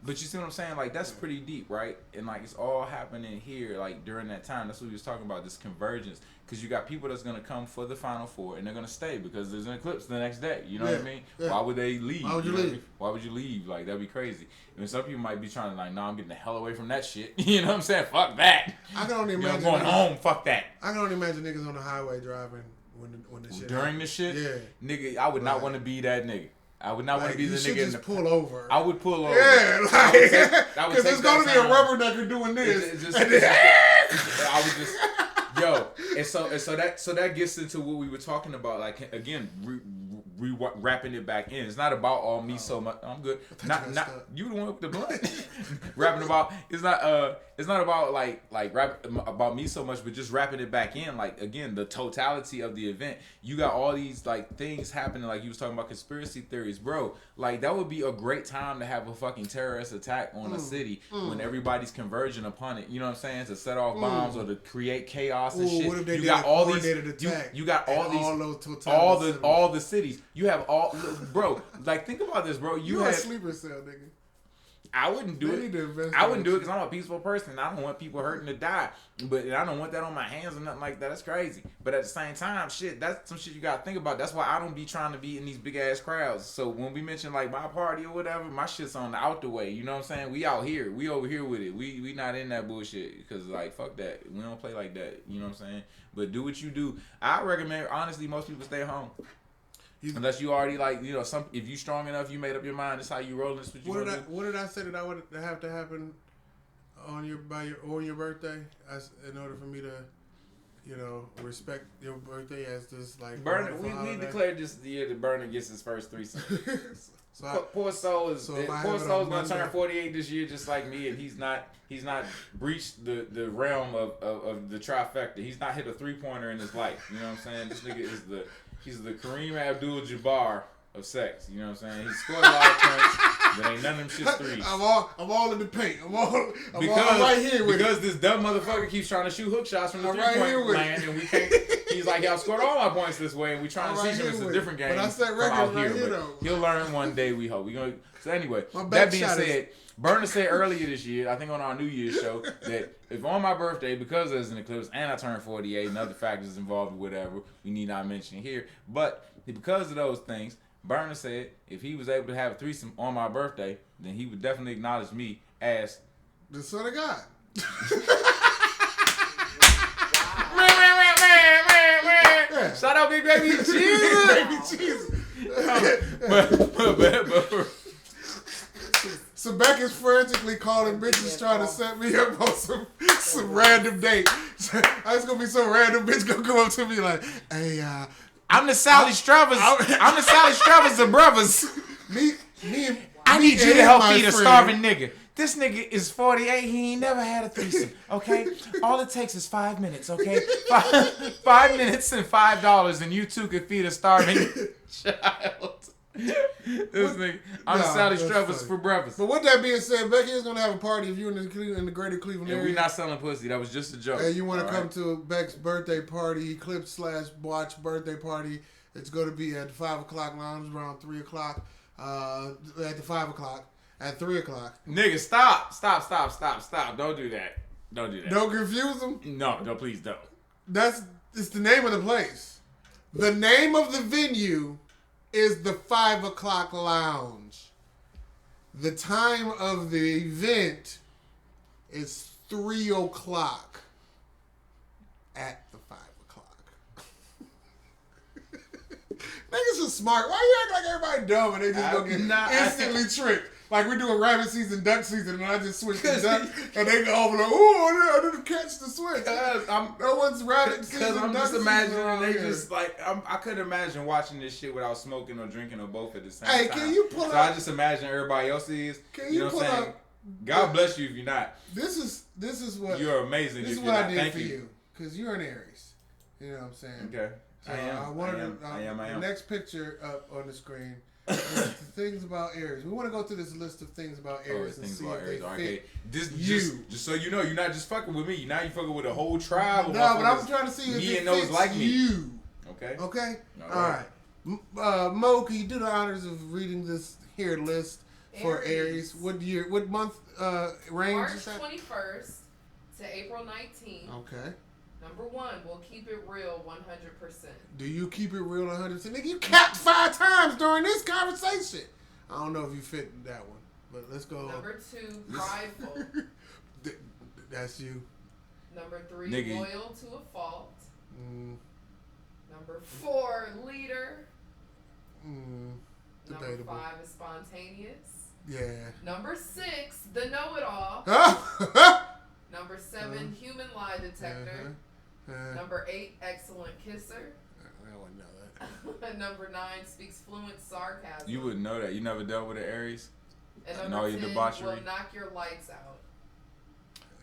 but you see what I'm saying? Like that's pretty deep, right? And like it's all happening here, like during that time. That's what we was talking about, this convergence. Because you got people that's gonna come for the Final Four and they're gonna stay because there's an eclipse the next day. You know what I mean? Yeah. Why would they leave? Why would you know what I leave? mean? Why would you leave? Like that'd be crazy. I mean, some people might be trying to like, nah, I'm getting the hell away from that shit. You know what I'm saying? Fuck that. I can only You know, imagine. I'm going home. Fuck that. I can only imagine niggas on the highway driving when the shit During happens. the shit, Yeah. nigga, I would not Like- want to be that nigga. I would not want to be You the should nigga in just the. pull over. I would pull over. Yeah, like I would take because there's gonna that be a time. rubbernecker doing this. It just, and then, I was just, yo, and so that gets into what we were talking about. Like again, wrapping it back in. It's not about all me so much. I'm good. Not you the one with the blunt. Rapping about it's not about like rap about me so much, but just wrapping it back in. Like again, the totality of the event. You got all these like things happening. Like you was talking about conspiracy theories, bro. Like that would be a great time to have a fucking terrorist attack on a city when everybody's converging upon it. You know what I'm saying? To set off bombs or to create chaos and shit. what if they You did got a all these. coordinated attack You got all in these. all those totality All the cities. You have all, bro. Like think about this, bro. You had a sleeper cell, nigga. I wouldn't do They it. need to invest I in wouldn't that do it shit. because I'm a peaceful person. I don't want people hurting to die. But I don't want that on my hands or nothing like that. That's crazy. But at the same time, shit, that's some shit you gotta think about. That's why I don't be trying to be in these big ass crowds. So when we mention like my party or whatever, my shit's on the out the way. You know what I'm saying? We out here. We over here with it. We not in that bullshit. Because like fuck that. We don't play like that. You know what I'm saying? But do what you do. I recommend honestly most people stay home. Unless you already like, you know, if you strong enough, you made up your mind. That's how you rolling. This what you What did I say that I would have to happen on your birthday? In order for me to, you know, respect your birthday as this like. Burner, we declared this year that Burner gets his first threesome. Poor soul is poor soul's gonna turn 48 this year, just like me, and he's not breached the realm of the trifecta. He's not hit a 3-pointer in his life. You know what I'm saying? This nigga is he's the Kareem Abdul-Jabbar of sex. You know what I'm saying? He scored a lot of points, but ain't none of them shit's threes. I'm all in the paint. I'm right here with because this dumb motherfucker keeps trying to shoot hook shots from the 3-point land, and we can't. He's like, y'all scored all my points this way, and we trying to teach him it's a different game. But I said from records out right here, here but though. he'll learn one day. We hope. So anyway, My that back being shot said, Burner said earlier this year, I think on our New Year's show, that if on my birthday, because there's an eclipse and I turned 48 and other factors involved with whatever, we need not mention here, but because of those things, Burner said if he was able to have a threesome on my birthday, then he would definitely acknowledge me as the son of God. Shout out, Big Baby Jesus. Baby Jesus. but So Becca's frantically calling bitches trying to set me up on some random date. It's gonna be some random bitch gonna come up to me like, hey, I'm the Sally Stravers. I'm the Sally Stravers of brothers. I need you to help feed a starving nigga. This nigga is 48. He ain't never had a threesome. Okay, all it takes is 5 minutes. Okay, 5 minutes and $5, and you two could feed a starving child. This nigga, I'm Sally Stravers for brothers. But with that being said, Becky is gonna have a party if you're in the greater Cleveland And area. we not selling pussy. That was just a joke. Hey, you want to come to Beck's birthday party, ECLIPSE/watch birthday party? It's going to be at the 5 o'clock lounge around 3 o'clock. At the 5 o'clock. At 3 o'clock. Nigga, stop. Don't do that. Don't confuse them. No, please don't. It's the name of the place. The name of the venue is the 5 o'clock lounge. The time of the event is 3 o'clock at the 5 o'clock. Niggas are smart. Why you act like everybody dumb and they just gonna get instantly tricked? like we're doing rabbit season, duck season, and I just switch to duck, and they go over like, oh, I didn't catch the switch. No one's rabbit season. Because I'm duck just imagining they season just like I couldn't imagine watching this shit without smoking or drinking or both at the same Hey, time. can you pull so up? I just imagine everybody else is. Can You know you what I'm pull saying? up? God bless you if you're not. This is what You're amazing. This if is you're what not. I did Thank for you. you because you're an Aries. You know what I'm saying? Okay. So I am. The next picture up on the screen is the things about Aries. We want to go through this list of things about Aries and things see about if Aries. they Okay. fit Just so you know, you're not just fucking with me. Now you're fucking with a whole tribe. No, but I'm trying to see if me it and those fits like me. you. Okay. Okay? All right. Mo, can you do the honors of reading this here list for Aries. Aries? What month range March is that? 21st to April 19th. Okay. Number 1, we'll keep it real 100%. Do you keep it real 100%? Nigga, you capped 5 times during this conversation. I don't know if you fit in that one, but let's go. Number 2, prideful. That's you. Number 3, Nigga. loyal to a fault. Number 4, leader. Number Debatable. 5 is spontaneous. Yeah. Number 6, the know-it-all. Number 7, human lie detector. Number 8, excellent kisser. I wouldn't know that. Number 9, speaks fluent sarcasm. You wouldn't know that. You never dealt with an Aries. And And number all your 10, debauchery. will knock your lights out.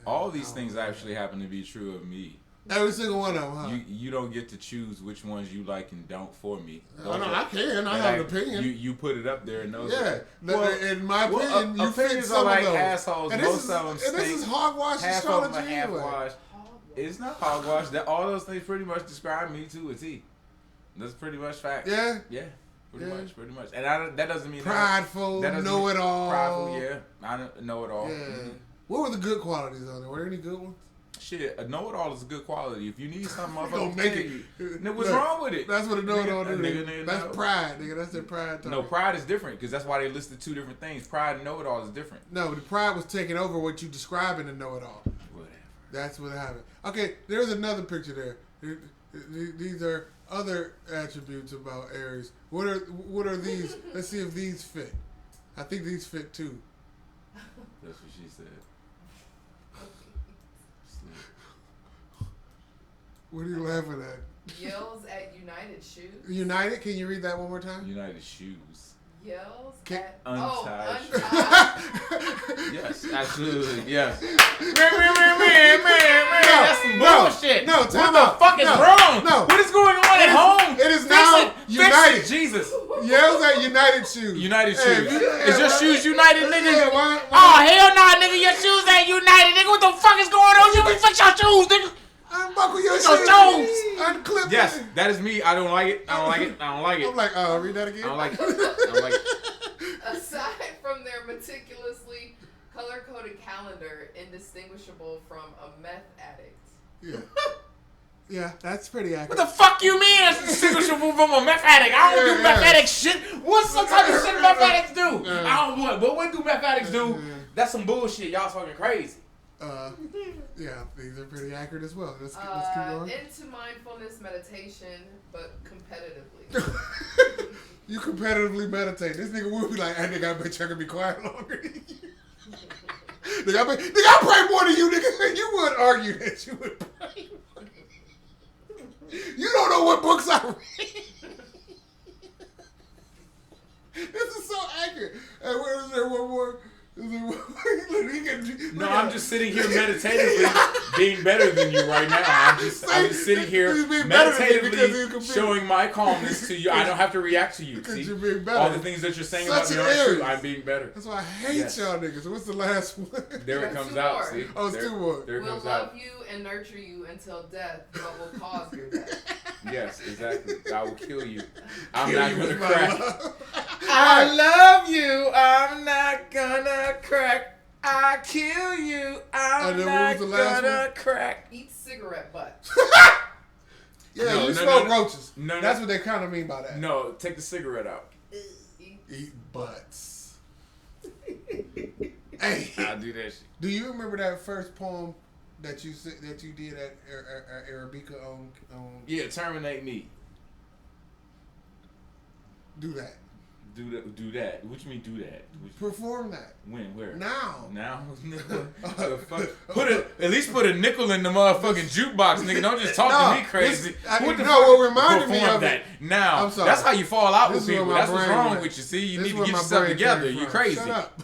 All these things actually happen to be true of me. Every single one of them, huh? You don't get to choose which ones you like and don't for me. I know, I can. I have an opinion. You put it up there and those. Yeah. Well, in my opinion, you fit opinions some are like of those. assholes. And Most of them and stink. this is hogwash Half of them astrology are half anyway. wash. It's not hogwash. That all those things pretty much describe me to a T. That's pretty much fact. Yeah? Yeah. Pretty Yeah. much. And that doesn't mean Prideful, that doesn't know mean- it all. Prideful, yeah. I know it all. Yeah. What were the good qualities on there? Were there any good ones? Shit, a know-it-all is a good quality. If you need something, Don't motherfucker, make tell it. you. Nigga, what's Look, wrong with it? That's what a know-it-all Nigga, is. nigga, That's no. pride, nigga. That's their pride. No, pride is different because that's why they listed 2 different things. Pride and know-it-all is different. No, the pride was taking over what you describing a know-it-all. Whatever. That's what happened. Okay, there's another picture there. These are other attributes about Aries. What are these? Let's see if these fit. I think these fit too. That's what she said. What are you laughing at? Yells at United Shoes. United? Can you read that one more time? United Shoes. Yells Can- at... Untied Oh, untied. Yes, absolutely. Yes. Man, that's some bullshit. No, what time the out. fuck is No, wrong? no. What is going on at home? It is Fix now it. Fix United. it. Jesus. Yells at United Shoes. United Hey, Shoes. if you- Is your why- shoes United, nigga? Yeah, why- Oh, hell no, nigga. Your shoes ain't United, nigga. What the fuck is going on? You can fix your shoes, nigga. Unbuckle your Your shoes. toes. Unclip Yes, it. that is me. I don't like it. I don't like it. I don't like it. I'm like, read that again. I don't like it. I don't like it. Aside from their meticulously color-coded calendar, indistinguishable from a meth addict. Yeah. Yeah, that's pretty accurate. What the fuck you mean it's distinguishable from a meth addict? I don't do meth addict shit. What's some type of shit meth addicts do? I don't know. But what do meth addicts do? That's some bullshit. Y'all talking crazy. Yeah, these are pretty accurate as well. Let's keep going. Into mindfulness meditation, but competitively. You competitively meditate. This nigga would be like, hey, nigga, I bet you I can be quiet longer than you. Nigga, I pray more than you, nigga. You would argue that you would pray more. You don't know what books I read. This is so accurate. Hey, where is there one more? Is there one more? No, I'm just sitting here meditatively being better than you right now. I'm just sitting here He's being better than you because he's meditatively confused. showing my calmness to you. I don't have to react to you. Because See? you're being better. All the things that you're saying about Such me an aren't true. Aries. I'm being better. That's why I hate Yes. y'all niggas. So what's the last one? There it That's comes two out. more. See? Oh, it's There- two more. There it Will comes love out. you and nurture you until death, but will cause your death. Yes, exactly. I will kill you. I'm Kill not you gonna with my crack. love. I love you. I'm not gonna crack. I kill you. I'm And then what not was the last gonna one? crack. Eat cigarette butt. Yeah, No, you no, smoke no. roaches. No, no. That's what they kind of mean by that. No, take the cigarette out. Eat butts. Hey, I'll do that shit. do you remember that first poem that you did at Arabica on? Yeah, terminate me. Do that. Do that. What you mean do that? Perform that. When? Where? Now. At least put a nickel in the motherfucking jukebox, nigga. Don't just talk to me crazy. What reminded me of that? Now, I'm sorry. that's how you fall out with This is people. where my That's what's brain wrong went. with you. See, you This need is to get where my yourself brain together. came You from. crazy. Shut up.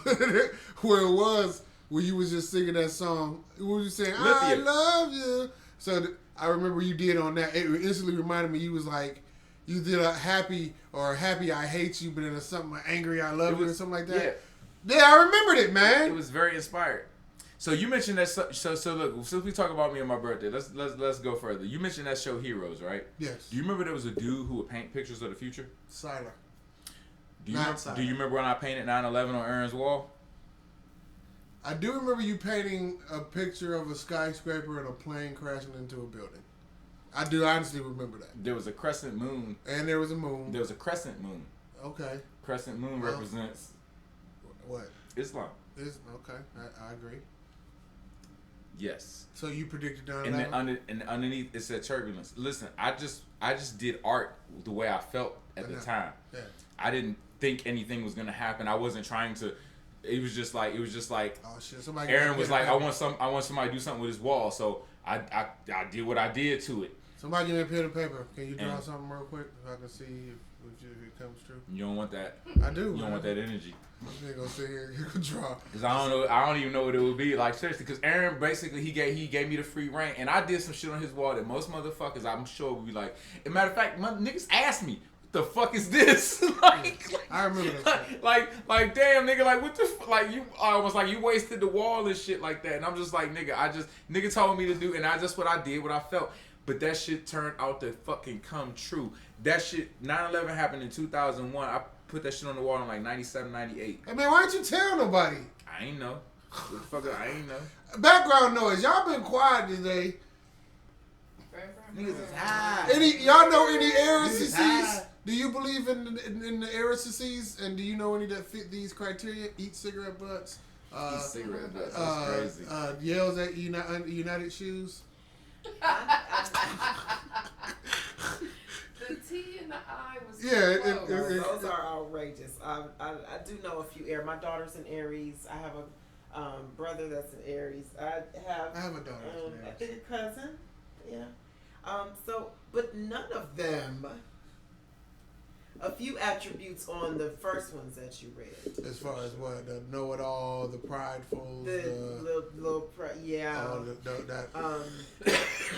Where it was, where you was just singing that song. What was you saying? I Lithia. love you. So I remember you did on that. It instantly reminded me. You was like, you did a happy I hate you, but then something angry I love you or something like that. Yeah, I remembered it, man. It was very inspired. So you mentioned that. So look, since we talk about me and my birthday, let's go further. You mentioned that show Heroes, right? Yes. Do you remember there was a dude who would paint pictures of the future? Siler. Do you remember when I painted 9/11 on Aaron's wall? I do remember you painting a picture of a skyscraper and a plane crashing into a building. I do honestly remember that. There was a crescent moon. And there was a moon. There was a crescent moon. Okay. Crescent moon represents what? Islam. Okay. I agree. Yes. So you predicted 9/11? And underneath it said turbulence. Listen, I just did art the way I felt at the time. Yeah. I didn't think anything was gonna happen. I wasn't trying to. It was just like oh shit! Somebody Aaron was like, I want somebody to do something with his wall, so I did what I did to it. Somebody give me a pen and paper. Can you draw something real quick so I can see if it comes true? You don't want that. I do. You don't want that energy. You ain't gonna sit here and you can draw. Cause I don't even know what it would be like, seriously. Cause Aaron basically he gave me the free reign, and I did some shit on his wall that most motherfuckers I'm sure would be like. As a matter of fact, my niggas asked me, "What the fuck is this?" I remember that shit. Like damn nigga, like what the like you almost like you wasted the wall and shit like that, and I'm just like nigga told me to do, and just what I did, what I felt. But that shit turned out to fucking come true. That shit, 9/11 happened in 2001. I put that shit on the wall in like 97, 98. Hey man, why didn't you tell nobody? I ain't know. What the fuck? I ain't know. Background noise. Y'all been quiet today. Niggas is high. Y'all know any heresies? Do you believe in the heresies? And do you know any that fit these criteria? Eat cigarette butts. Eat cigarette butts. That's crazy. Yells at United Shoes. The T and the I was those are outrageous. I do know a few Aries. My daughter's an Aries. I have a brother that's an Aries. I have a daughter that's an Aries. I think a cousin. Yeah. But none of them. A few attributes on the first ones that you read. As far as what? The know-it-all, the prideful, the little yeah.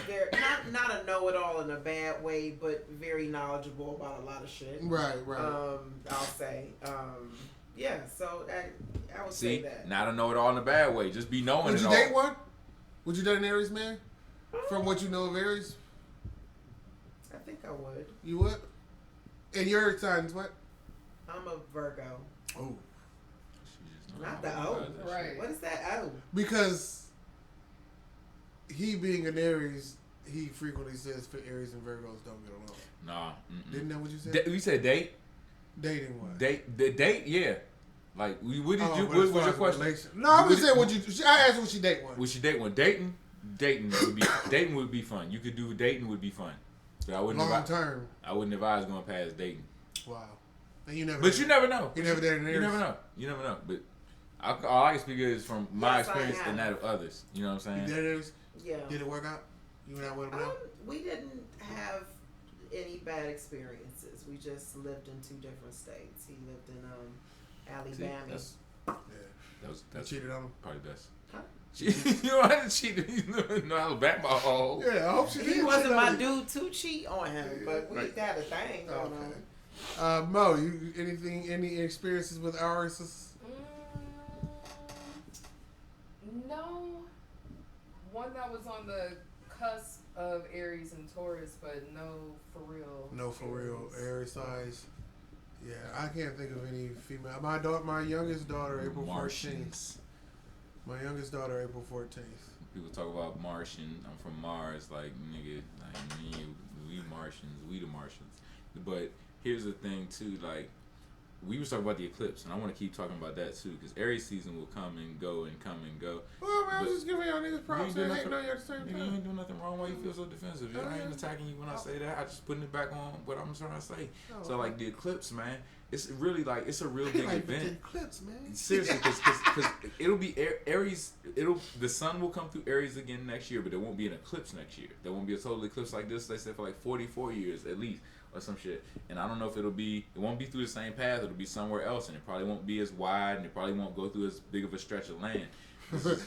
They're not a know-it-all in a bad way, but very knowledgeable about a lot of shit. Right. I'll say. Yeah. So I would say that. Not a know-it-all in a bad way. Just be knowing it all. Would you date one? Would you date an Aries man? From what you know of Aries? I think I would. You would? And your sign's what? I'm a Virgo. Oh. Not the O. Right. What is that O? Because he being an Aries, he frequently says for Aries and Virgos don't get along. Nah. Didn't that what you said? You said date? Dating what? Date, yeah. Like, what did you? What was your question? No, I was saying I asked would she date one? Would she date one? Dating would be fun. You could do dating would be fun. But I wouldn't long term. I wouldn't advise going past dating. Wow. And you never. But you never know. You never dated an Aries. You never know. But all I can speak is from my experience and that of others. You know what I'm saying? You dated Aries? Yeah. Did it work out? You went out with him now? We didn't have any bad experiences. We just lived in two different states. He lived in Alabama. That's cheated on him. Probably best. Huh? You know how to cheat in Alabama. Oh. Yeah, I hope she did. He wasn't my dude to cheat on him, but we got a thing going on. Mo, any experiences with Aries? No. One that was on the cusp of Aries and Taurus, but no for real. No for real. Aries size. Yeah, I can't think of any female. My youngest daughter, April 14th. My youngest daughter, April 14th. People talk about Martian. I'm from Mars. Like, nigga, like me, we Martians. We the Martians. But here's the thing, too. Like, we was talking about the eclipse, and I want to keep talking about that too, because Aries season will come and go and come and go. Well, man, I'm just giving y'all niggas props and hating on you at the same You time. ain't doing nothing wrong. Why you feel so defensive? I ain't attacking you when I say that. I just putting it back on what I'm trying to say. So like the eclipse, man, it's really like it's a real big event. The eclipse, man. Seriously, because it'll be Aries. The sun will come through Aries again next year, but there won't be an eclipse next year. There won't be a total eclipse like this. They said for like 44 years at least. Or some shit, and I don't know if it won't be through the same path. It'll be somewhere else, and it probably won't be as wide, and it probably won't go through as big of a stretch of land. Sound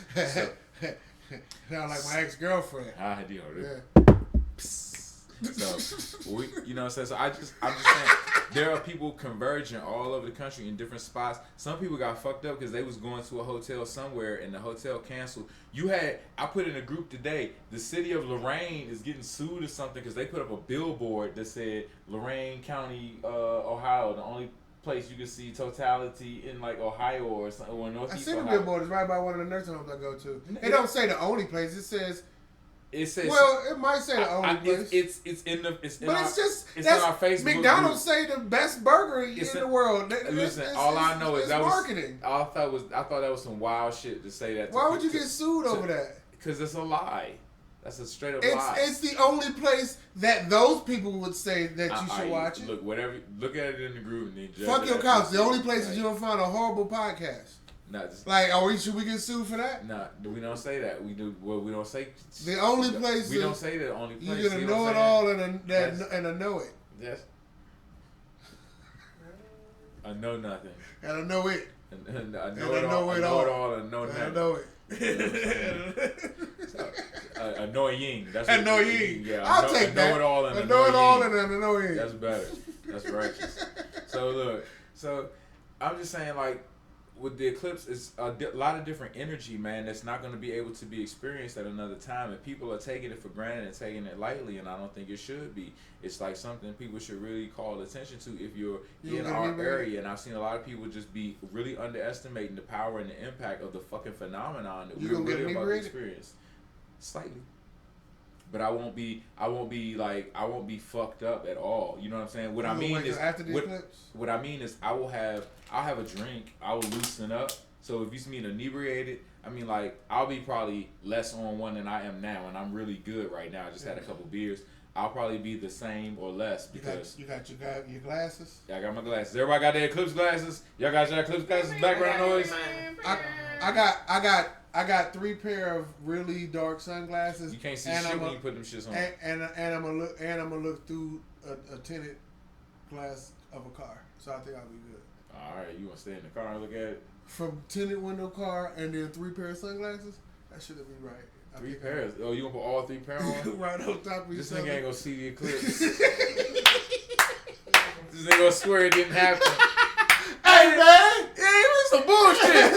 like my ex-girlfriend. I do. Yeah. So you know what I'm saying. So I'm just saying there are people converging all over the country in different spots. Some people got fucked up because they was going to a hotel somewhere and the hotel canceled. I put in a group today. The city of Lorain is getting sued or something because they put up a billboard that said Lorain County, Ohio, the only place you can see totality in like Ohio or something, or Northeast I seen the Ohio. billboard. It's right by one of the nursing homes I go to. It don't say the only place. It says. It says. Well, it might say the only place. It's in our Facebook. McDonald's group. say the best burger in the world. Listen, all I know is that marketing. I thought that was some wild shit to say that. Why would you get sued over that? Because it's a lie. That's a straight up lie. It's the only place that those people would say that you should watch it. Look at it in the group and then judge. Fuck your couch. The only place that you'll find a horrible podcast. Should we get sued for that? Nah, we don't say that. We do. Well, we don't say. The only place. We don't say the only place. You're gonna know it all and a know it. Yes. I know nothing. And I know it. And I know it all. I know it all and know nothing. I know it. Annoying. That's annoying. Yeah, I'll take that. I know it all and I know it all and annoying. That's better. That's righteous. So look. So I'm just saying, like, with the eclipse, it's a lot of different energy, man, that's not going to be able to be experienced at another time, and people are taking it for granted and taking it lightly, and I don't think it should be. It's like something people should really call attention to if you're in our area, and I've seen a lot of people just be really underestimating the power and the impact of the fucking phenomenon that we're really about to experience. Slightly. But I won't be fucked up at all. You know what I'm saying? What I mean is after the eclipse? What I mean is I'll have a drink, I will loosen up. So if you see me inebriated, I mean, like, I'll be probably less on one than I am now, and I'm really good right now. I just had a couple beers. I'll probably be the same or less because you got your glasses. Yeah, I got my glasses. Everybody got their eclipse glasses. Y'all got your eclipse glasses? Background noise. I got 3 pair of really dark sunglasses. You can't see shit when you put them shits on. And I'm gonna look through a tinted glass of a car, so I think I'll be good. All right, you want to stay in the car and look at it? From tinted window car and then 3 pair of sunglasses. That should be right. 3 pairs. Oh, you gonna put all 3 pairs on? Right on top of this nigga ain't gonna see the eclipse. This nigga gonna swear it didn't happen. Hey man, yeah, it was some bullshit.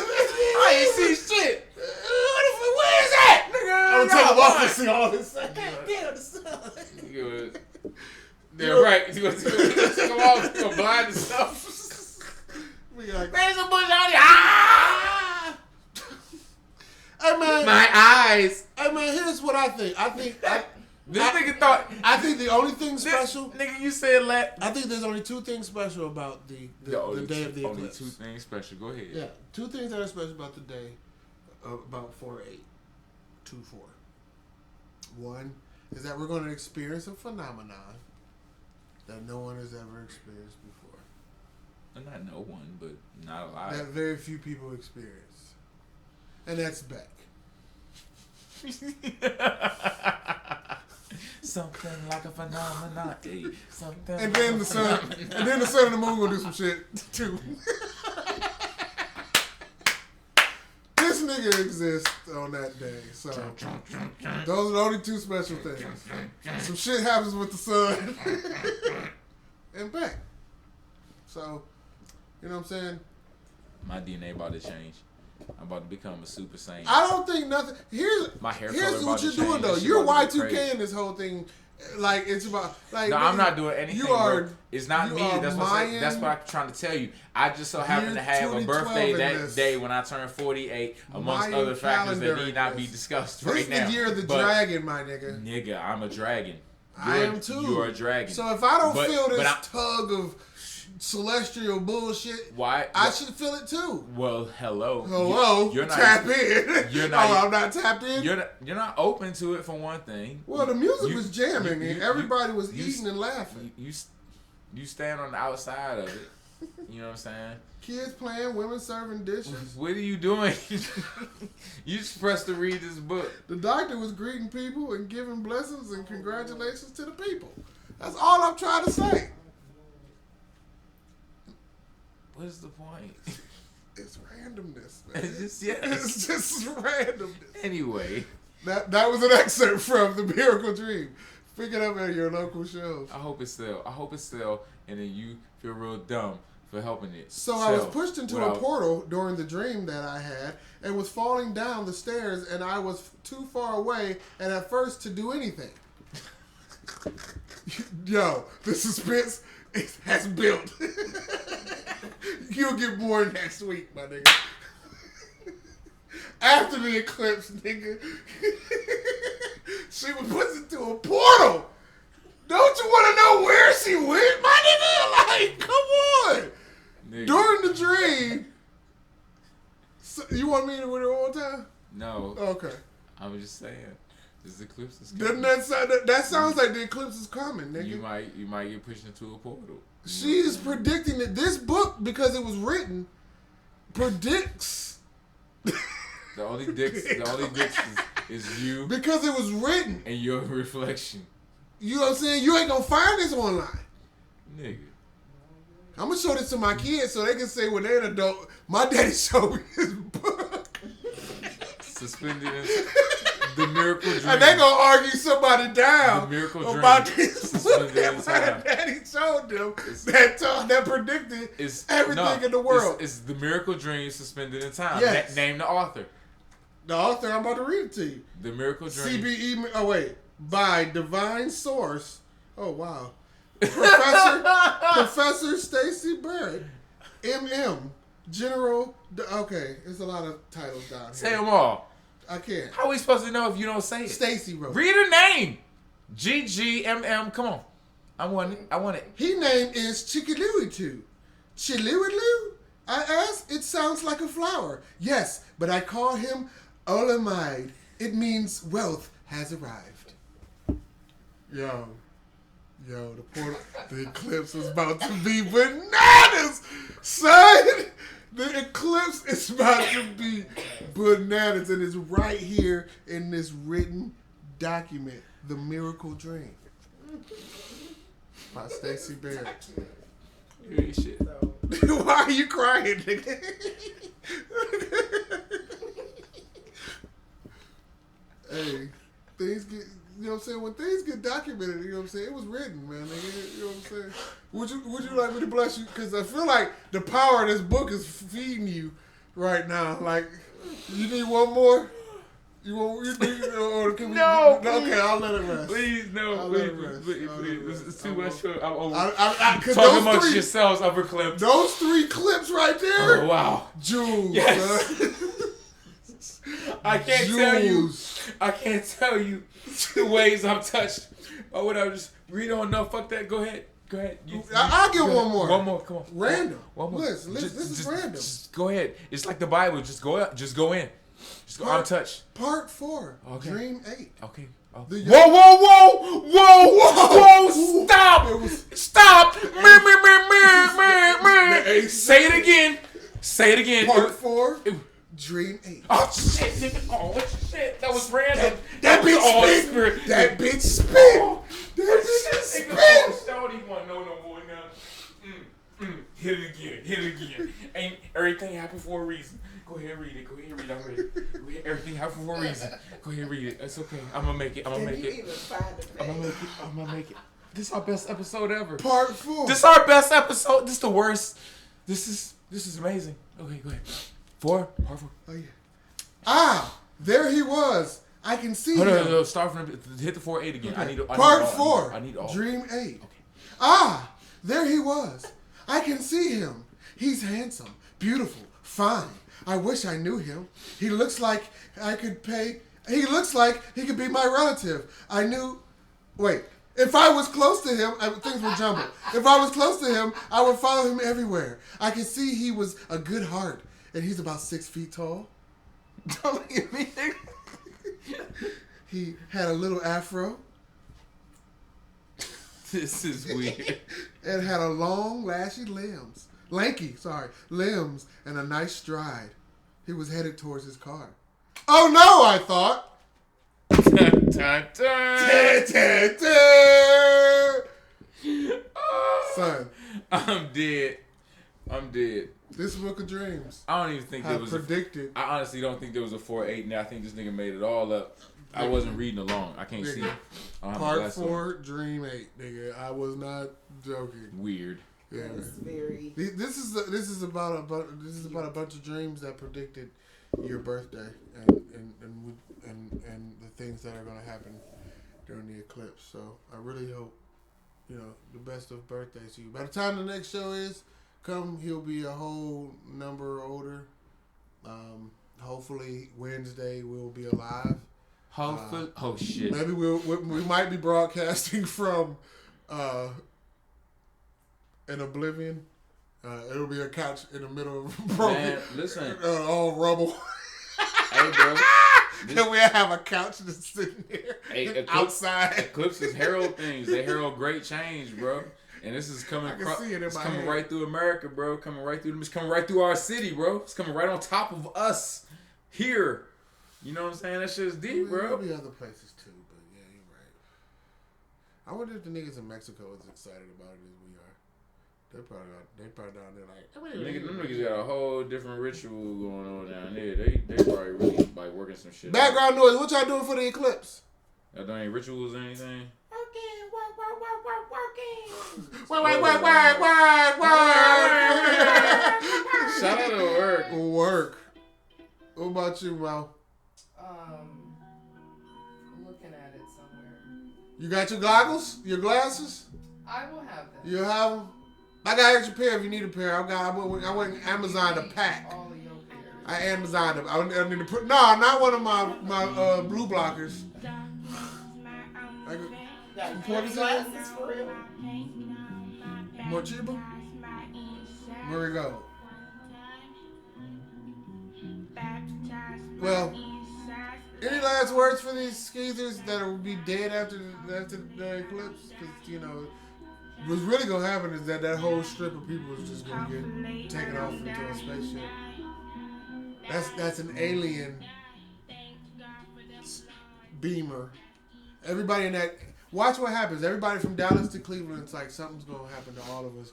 I ain't see shit. Where is that? Nigga, I'm gonna take him off and see all this. Damn, the sun. Yeah, right. You gonna take him off? You gonna blind yourself? There's a bush on here. Ah! Hey man, my eyes. Hey man, here's what I think. Nigga thought. I think the only thing special. Nigga, you said I think there's only 2 things special about the day of the eclipse. Only 2 things special. Go ahead. Yeah, 2 things that are special about the day, about 4/8, 2/4. One is that we're going to experience a phenomenon that no one has ever experienced before. Not no one, but not a lot. That very few people experience, and that's Beck. Something like a phenomenon. Something. And then the sun, and then the sun and the moon gonna do some shit too. This nigga exists on that day, so those are the only 2 special things. Some shit happens with the sun and Beck. So, you know what I'm saying? My DNA about to change. I'm about to become a Super Saiyan. I don't think nothing. Here's what you're doing though. You're Y2K in this whole thing. Like it's about like. No, I'm not doing anything. It's not me. That's what I'm trying to tell you. I just so happen to have a birthday that day when I turned 48, amongst Mayan other factors that need not be discussed right now. This is the year of the dragon, my nigga. Nigga, I'm a dragon. I am too. You're a dragon. So if I don't feel this tug of celestial bullshit. Why? I should feel it too. Well, hello. You're not tap in. You're not. I'm not tapped in. You're not open to it for one thing. Well, the music was jamming and everybody was eating and laughing. You stand on the outside of it. You know what I'm saying? Kids playing, women serving dishes. What are you doing? You just pressed to read this book. The doctor was greeting people and giving blessings and congratulations to the people. That's all I'm trying to say. What is the point? It's randomness, man. It's just randomness. Anyway. That was an excerpt from The Miracle Dream. Pick it up at your local shows. I hope it's still, and then you feel real dumb for helping it. So I was pushed into a portal during the dream that I had and was falling down the stairs, and I was too far away and at first to do anything. Yo, the suspense has built. You'll get more next week, my nigga. After the eclipse, nigga, she was put into a portal. Don't you want to know where she went, my nigga? Like, come on. Nigga. During the dream, you want me to read it one more time? No. Okay. I was just saying, this eclipse is coming. That sounds like the eclipse is coming, nigga. You might get pushed into a portal. She is predicting that this book, because it was written, predicts. The only dicks is you. Because it was written. And your reflection. You know what I'm saying? You ain't gonna find this online. Nigga. I'm gonna show this to my kids so they can say when they're an adult, my daddy showed me his book. Suspended in The Miracle Dream. And they gonna argue somebody down The Miracle Dream about this book that my daddy showed them that predicted everything in the world. It's The Miracle Dream Suspended in Time. Yes. Name the author. The author, I'm about to read it to you. The Miracle Dream. CBE, oh wait, by divine source. Oh wow. Professor Stacy Barrett, MM, General. Okay, there's a lot of titles down here. Say them all. I can't. How are we supposed to know if you don't say it? Stacy wrote. Read her name. GGMM. Come on. I want it. His name is Chickiliwitu. Chiliwilu? I asked. It sounds like a flower. Yes, but I call him Olamide. It means wealth has arrived. Yo, the eclipse is about to be bananas, son. The eclipse is about to be bananas, and it's right here in this written document, The Miracle Dream, by Stacy Barrett. You ain't shit. Why are you crying, nigga? Hey, things get, you know what I'm saying? When things get documented, you know what I'm saying? It was written, man, nigga. You know what I'm saying? Would you like me to bless you? Because I feel like the power of this book is feeding you right now. Like, you need one more? Or can we? No. Okay, I'll let it rest. Please, no. Please. This is too much. I'm over. Talk amongst yourselves, Upper Clips. Those 3 clips right there. Oh, wow. Jules. Yes. I can't tell you the ways I'm touched. Or whatever. Just read on. No, fuck that. Go ahead. I'll get one more. One more. Come on. Random. One more. Listen, this is random. Just go ahead. It's like the Bible. Just go in. Just go untouched. Part 4. Okay. Dream 8. Okay. Whoa! Stop! Stop! Say it again. Part 4. Dream 8. Oh shit, nigga. Oh shit. That was random. That bitch spit. That bitch spit. That bitch spit. I don't even want to know no more now. Hit it again. Ain't everything happened for a reason. Go ahead, read it. I'm ready. Go ahead, everything happened for a reason. Go ahead, read it. It's okay. I'm gonna make it. I'm gonna make it. This is our best episode ever. Part 4. This is our best episode. This is the worst. This is amazing. Okay, go ahead. 4. Part 4. Oh yeah. There he was. I can see him. No. Start from hit the 4-8 again. Okay. I Part 4. I need all. Dream 8. Okay. There he was. I can see him. He's handsome, beautiful, fine. I wish I knew him. He looks like he could be my relative. If I was close to him, things would jumble. If I was close to him, I would follow him everywhere. I could see he was a good heart, and he's about 6 feet tall. Don't look at me, nigga. He had a little afro. This is weird. And had a long, lanky limbs, and a nice stride. He was headed towards his car. Oh no, I thought. Dun, dun, dun. Son, I'm dead. this book of dreams. I don't even think there was predicted. I honestly don't think there was a 4-8. Now I think this nigga made it all up. I wasn't reading along. I can't see. I don't have Part my glasses 4, Dream 8, nigga. I was not joking. Weird. Yeah. It's very. This is about a bunch of dreams that predicted your birthday and the things that are going to happen during the eclipse. So I really hope the best of birthdays to you. By the time the next show come, he'll be a whole number older. Hopefully Wednesday we'll be alive. Hopefully, oh shit. Maybe we might be broadcasting from an oblivion. It'll be a couch in the middle of broken. Man, listen. All rubble. Hey, bro. Then we have a couch that's sitting there outside. Eclipses herald things. They herald great change, bro. And this is coming. It's coming right through America, bro. It's coming right through our city, bro. It's coming right on top of us here. You know what I'm saying? That shit's deep, bro. There'll be other places too, but yeah, you're right. I wonder if the niggas in Mexico is excited about it as we are. They probably down there like. Them niggas got a whole different ritual going on down there. They probably really like working some shit. Background noise. What y'all doing for the eclipse? Y'all doing any rituals or anything? Working. Shout out to work. Work. What about you, Mo? Looking at it somewhere. You got your goggles? Your glasses? I will have them. You have them? I got an extra pair if you need a pair. I went Amazon a pack. All of your pairs. I Amazon them. I need to put. No, not one of my blue blockers. Glasses for real. More cheaper? Where we go? Well, any last words for these skeezers that will be dead after the eclipse? Because, what's really going to happen is that whole strip of people is just going to get taken off into a spaceship. That's an alien beamer. Everybody in that... Watch what happens. Everybody from Dallas to Cleveland, it's like something's going to happen to all of us.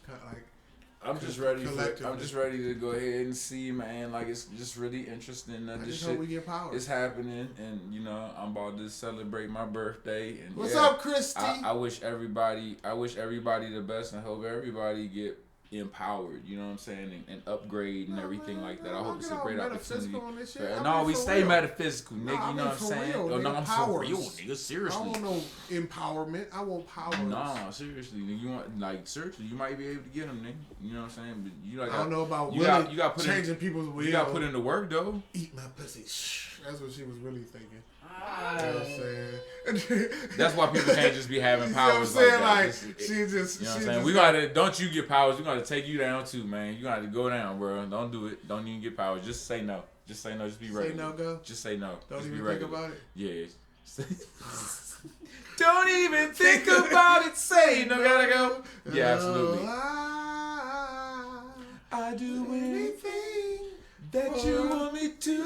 I'm just ready to go ahead and see, man. Like, it's just really interesting that this shit we get power. is happening, and I'm about to celebrate my birthday. And what's up, Christy? I wish everybody the best, and I hope everybody get empowered. You know what I'm saying, and upgrade and everything like that. I hope it's a great opportunity. No, we stay metaphysical, nigga. You know what I'm saying? Real, no, I'm for real, nigga. Seriously. I want no empowerment. I want power. No, seriously, nigga. You want seriously? You might be able to get them, nigga. You know what I'm saying? But I don't know about you got put changing people's will. You got to put in the work though. Eat my pussy. That's what she was really thinking. You know what I'm saying? That's why people can't just be having powers. You know what I'm saying? She just. You know what I'm saying? We gotta. Don't you get powers? We gotta take you down too, man. You gotta go down, bro. Don't do it. Don't even get powers. Just say no. Just say no. Just be regular. Say no, go. Just say no. Don't just even be regular. think about it. Yeah. Don't even think about it. Say no. Gotta go. Yeah, absolutely. I do anything that you want me to do.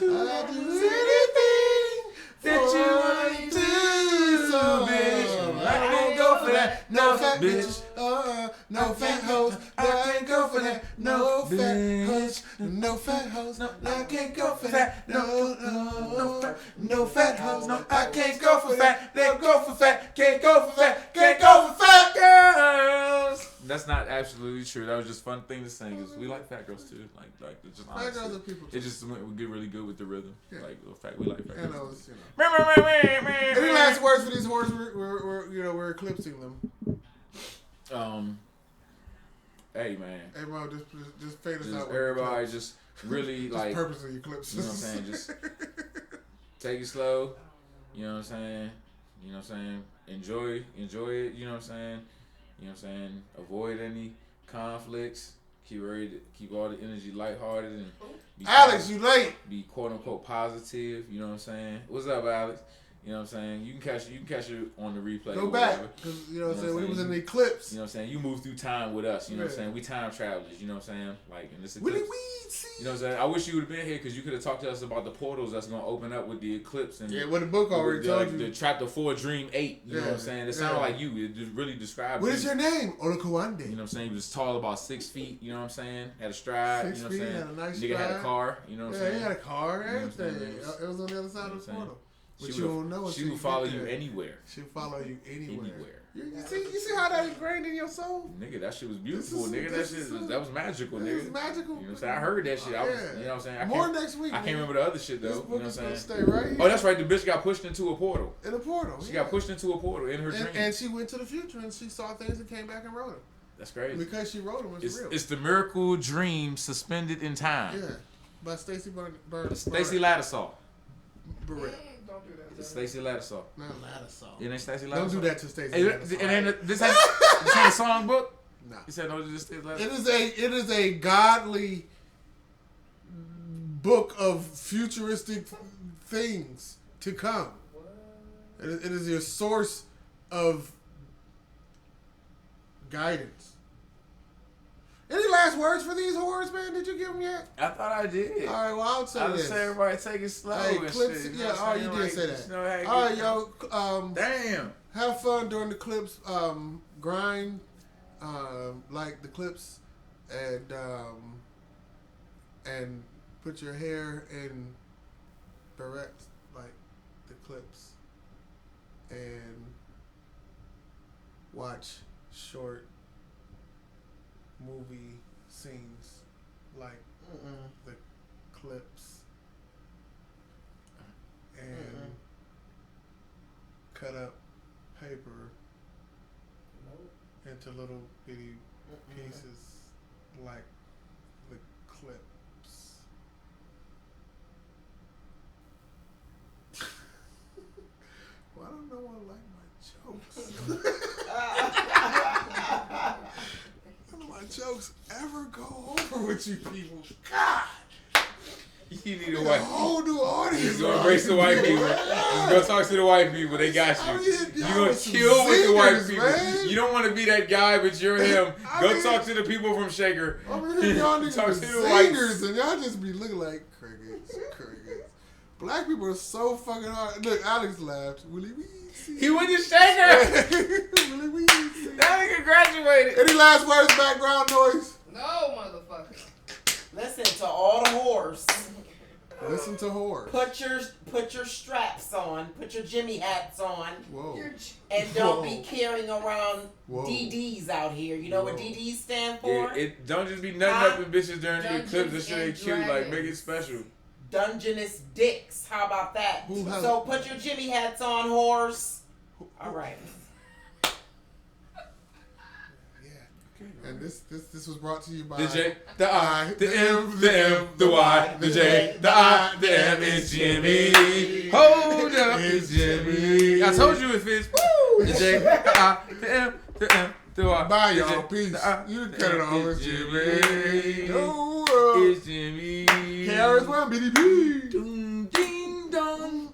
I do anything that you want me to do, bitch. I can't go for that. No fat bitch. No fat hoes. I can't go for that. No fat hoes. No fat hoes. No, I can't go for that. No fat hoes. No, I can't go for that. They go for fat. Can't go for fat. Can't go for fat girls. That's not absolutely true. That was just a fun thing to sing. Cause we like fat girls too. Like it's just honestly, fat girls are people too. It just we get really good with the rhythm. Yeah. Like we like fat girls. Any last words for these whores? We're eclipsing them. Hey man. Hey bro, just fade us out. Everybody just really just like purposely eclipse. You know what I'm saying? Just Take it slow. You know what I'm saying? You know what I'm saying? Enjoy it. You know what I'm saying? You know what I'm saying? Avoid any conflicts. Keep all the energy lighthearted and be Alex, you late. Be quote unquote positive. You know what I'm saying? What's up, Alex? You know what I'm saying? You can catch it on the replay. Go back, because you know what I'm saying. We was in the eclipse. You know what I'm saying? You move through time with us. You know what I'm saying? We time travelers. You know what I'm saying? Like in this eclipse. You know what I'm saying? I wish you would have been here because you could have talked to us about the portals that's gonna open up with the eclipse and what the book already told you. The chapter 4, Dream 8. You know what I'm saying? It sounded like you. It just really described. What is your name? Olakawande. You know what I'm saying? He was tall, about 6 feet. You know what I'm saying? Had a stride. 6 you know what I'm saying? Had a nice Nigga stride. had a car. You know what I'm saying? Yeah, he had a car. Everything. You know It was on the other side of the portal. But she you don't know. She will follow you anywhere. She'll follow you anywhere. You see how that ingrained in your soul? Nigga, that shit was beautiful. That was magical, nigga. It was magical. You know what I'm saying? I heard that shit. You know what I'm saying? More next week. I can't remember the other shit though. This You know what I'm saying? Stay right here. Oh, that's right. The bitch got pushed into a portal. In a portal. She got pushed into a portal in her dream. And she went to the future and she saw things and came back and wrote them. That's crazy. Because she wrote them, it's real. It's the miracle dream suspended in time. Yeah. By Stacey Burns. Stacey Lattisaw. Barrett. Don't do that. Stacey Lattisaw. Not Lattisaw. It ain't Stacey Lattisaw. Don't do that to Stacey Lattisaw. This ain't a song book? No. You said no to Stacey Lattisaw? It is a godly book of futuristic things to come. It is your source of guidance. Any last words for these horrors, man? Did you give them yet? I thought I did. All right, well, I'll say this. I say everybody take it slow. Hey, and clips, shit, yeah, oh, you did say that. You know, hey, all right, yo. Damn. Have fun during the clips. Grind like the clips, and put your hair in barrettes like the clips, and watch short movie scenes like the clips, and cut up paper into little bitty pieces like the clips. Why don't no one like my jokes? None of my jokes ever go over with you people. God! You need a whole new audience. You gonna embrace the white people. You go talk to the white people. They got you. You gonna chill with the white people. Man. You don't want to be that guy, but you're him. Go talk to the people from Shaker. I mean, y'all niggas talk be to the singers, and y'all just be looking like crickets. Black people are so fucking hard. Look, Alex laughed. Willie Weezy. He went to Shaker. Willie Weezy. That nigga graduated. Any last words, background noise? No, motherfucker. Listen to all the whores. Listen to horror. Put your straps on. Put your Jimmy hats on. Whoa. And don't be carrying around DDs out here. You know what DDs stand for? Yeah, it don't just be nutting up in bitches during the eclipse. That shit ain't cute. Like, make it special. Dungeness dicks. How about that? So put your Jimmy hats on, whores. All right. And this was brought to you by the J, the I, the M, the M, the Y, the J, the I, the M. It's Jimmy. Hold up, it's Jimmy. I told you if it's woo. The J, the I, the M, the M, the Y. Bye, y'all. Peace. You cut it off. It's Jimmy. It's Jimmy. KRS-One, BDB. Ding dong.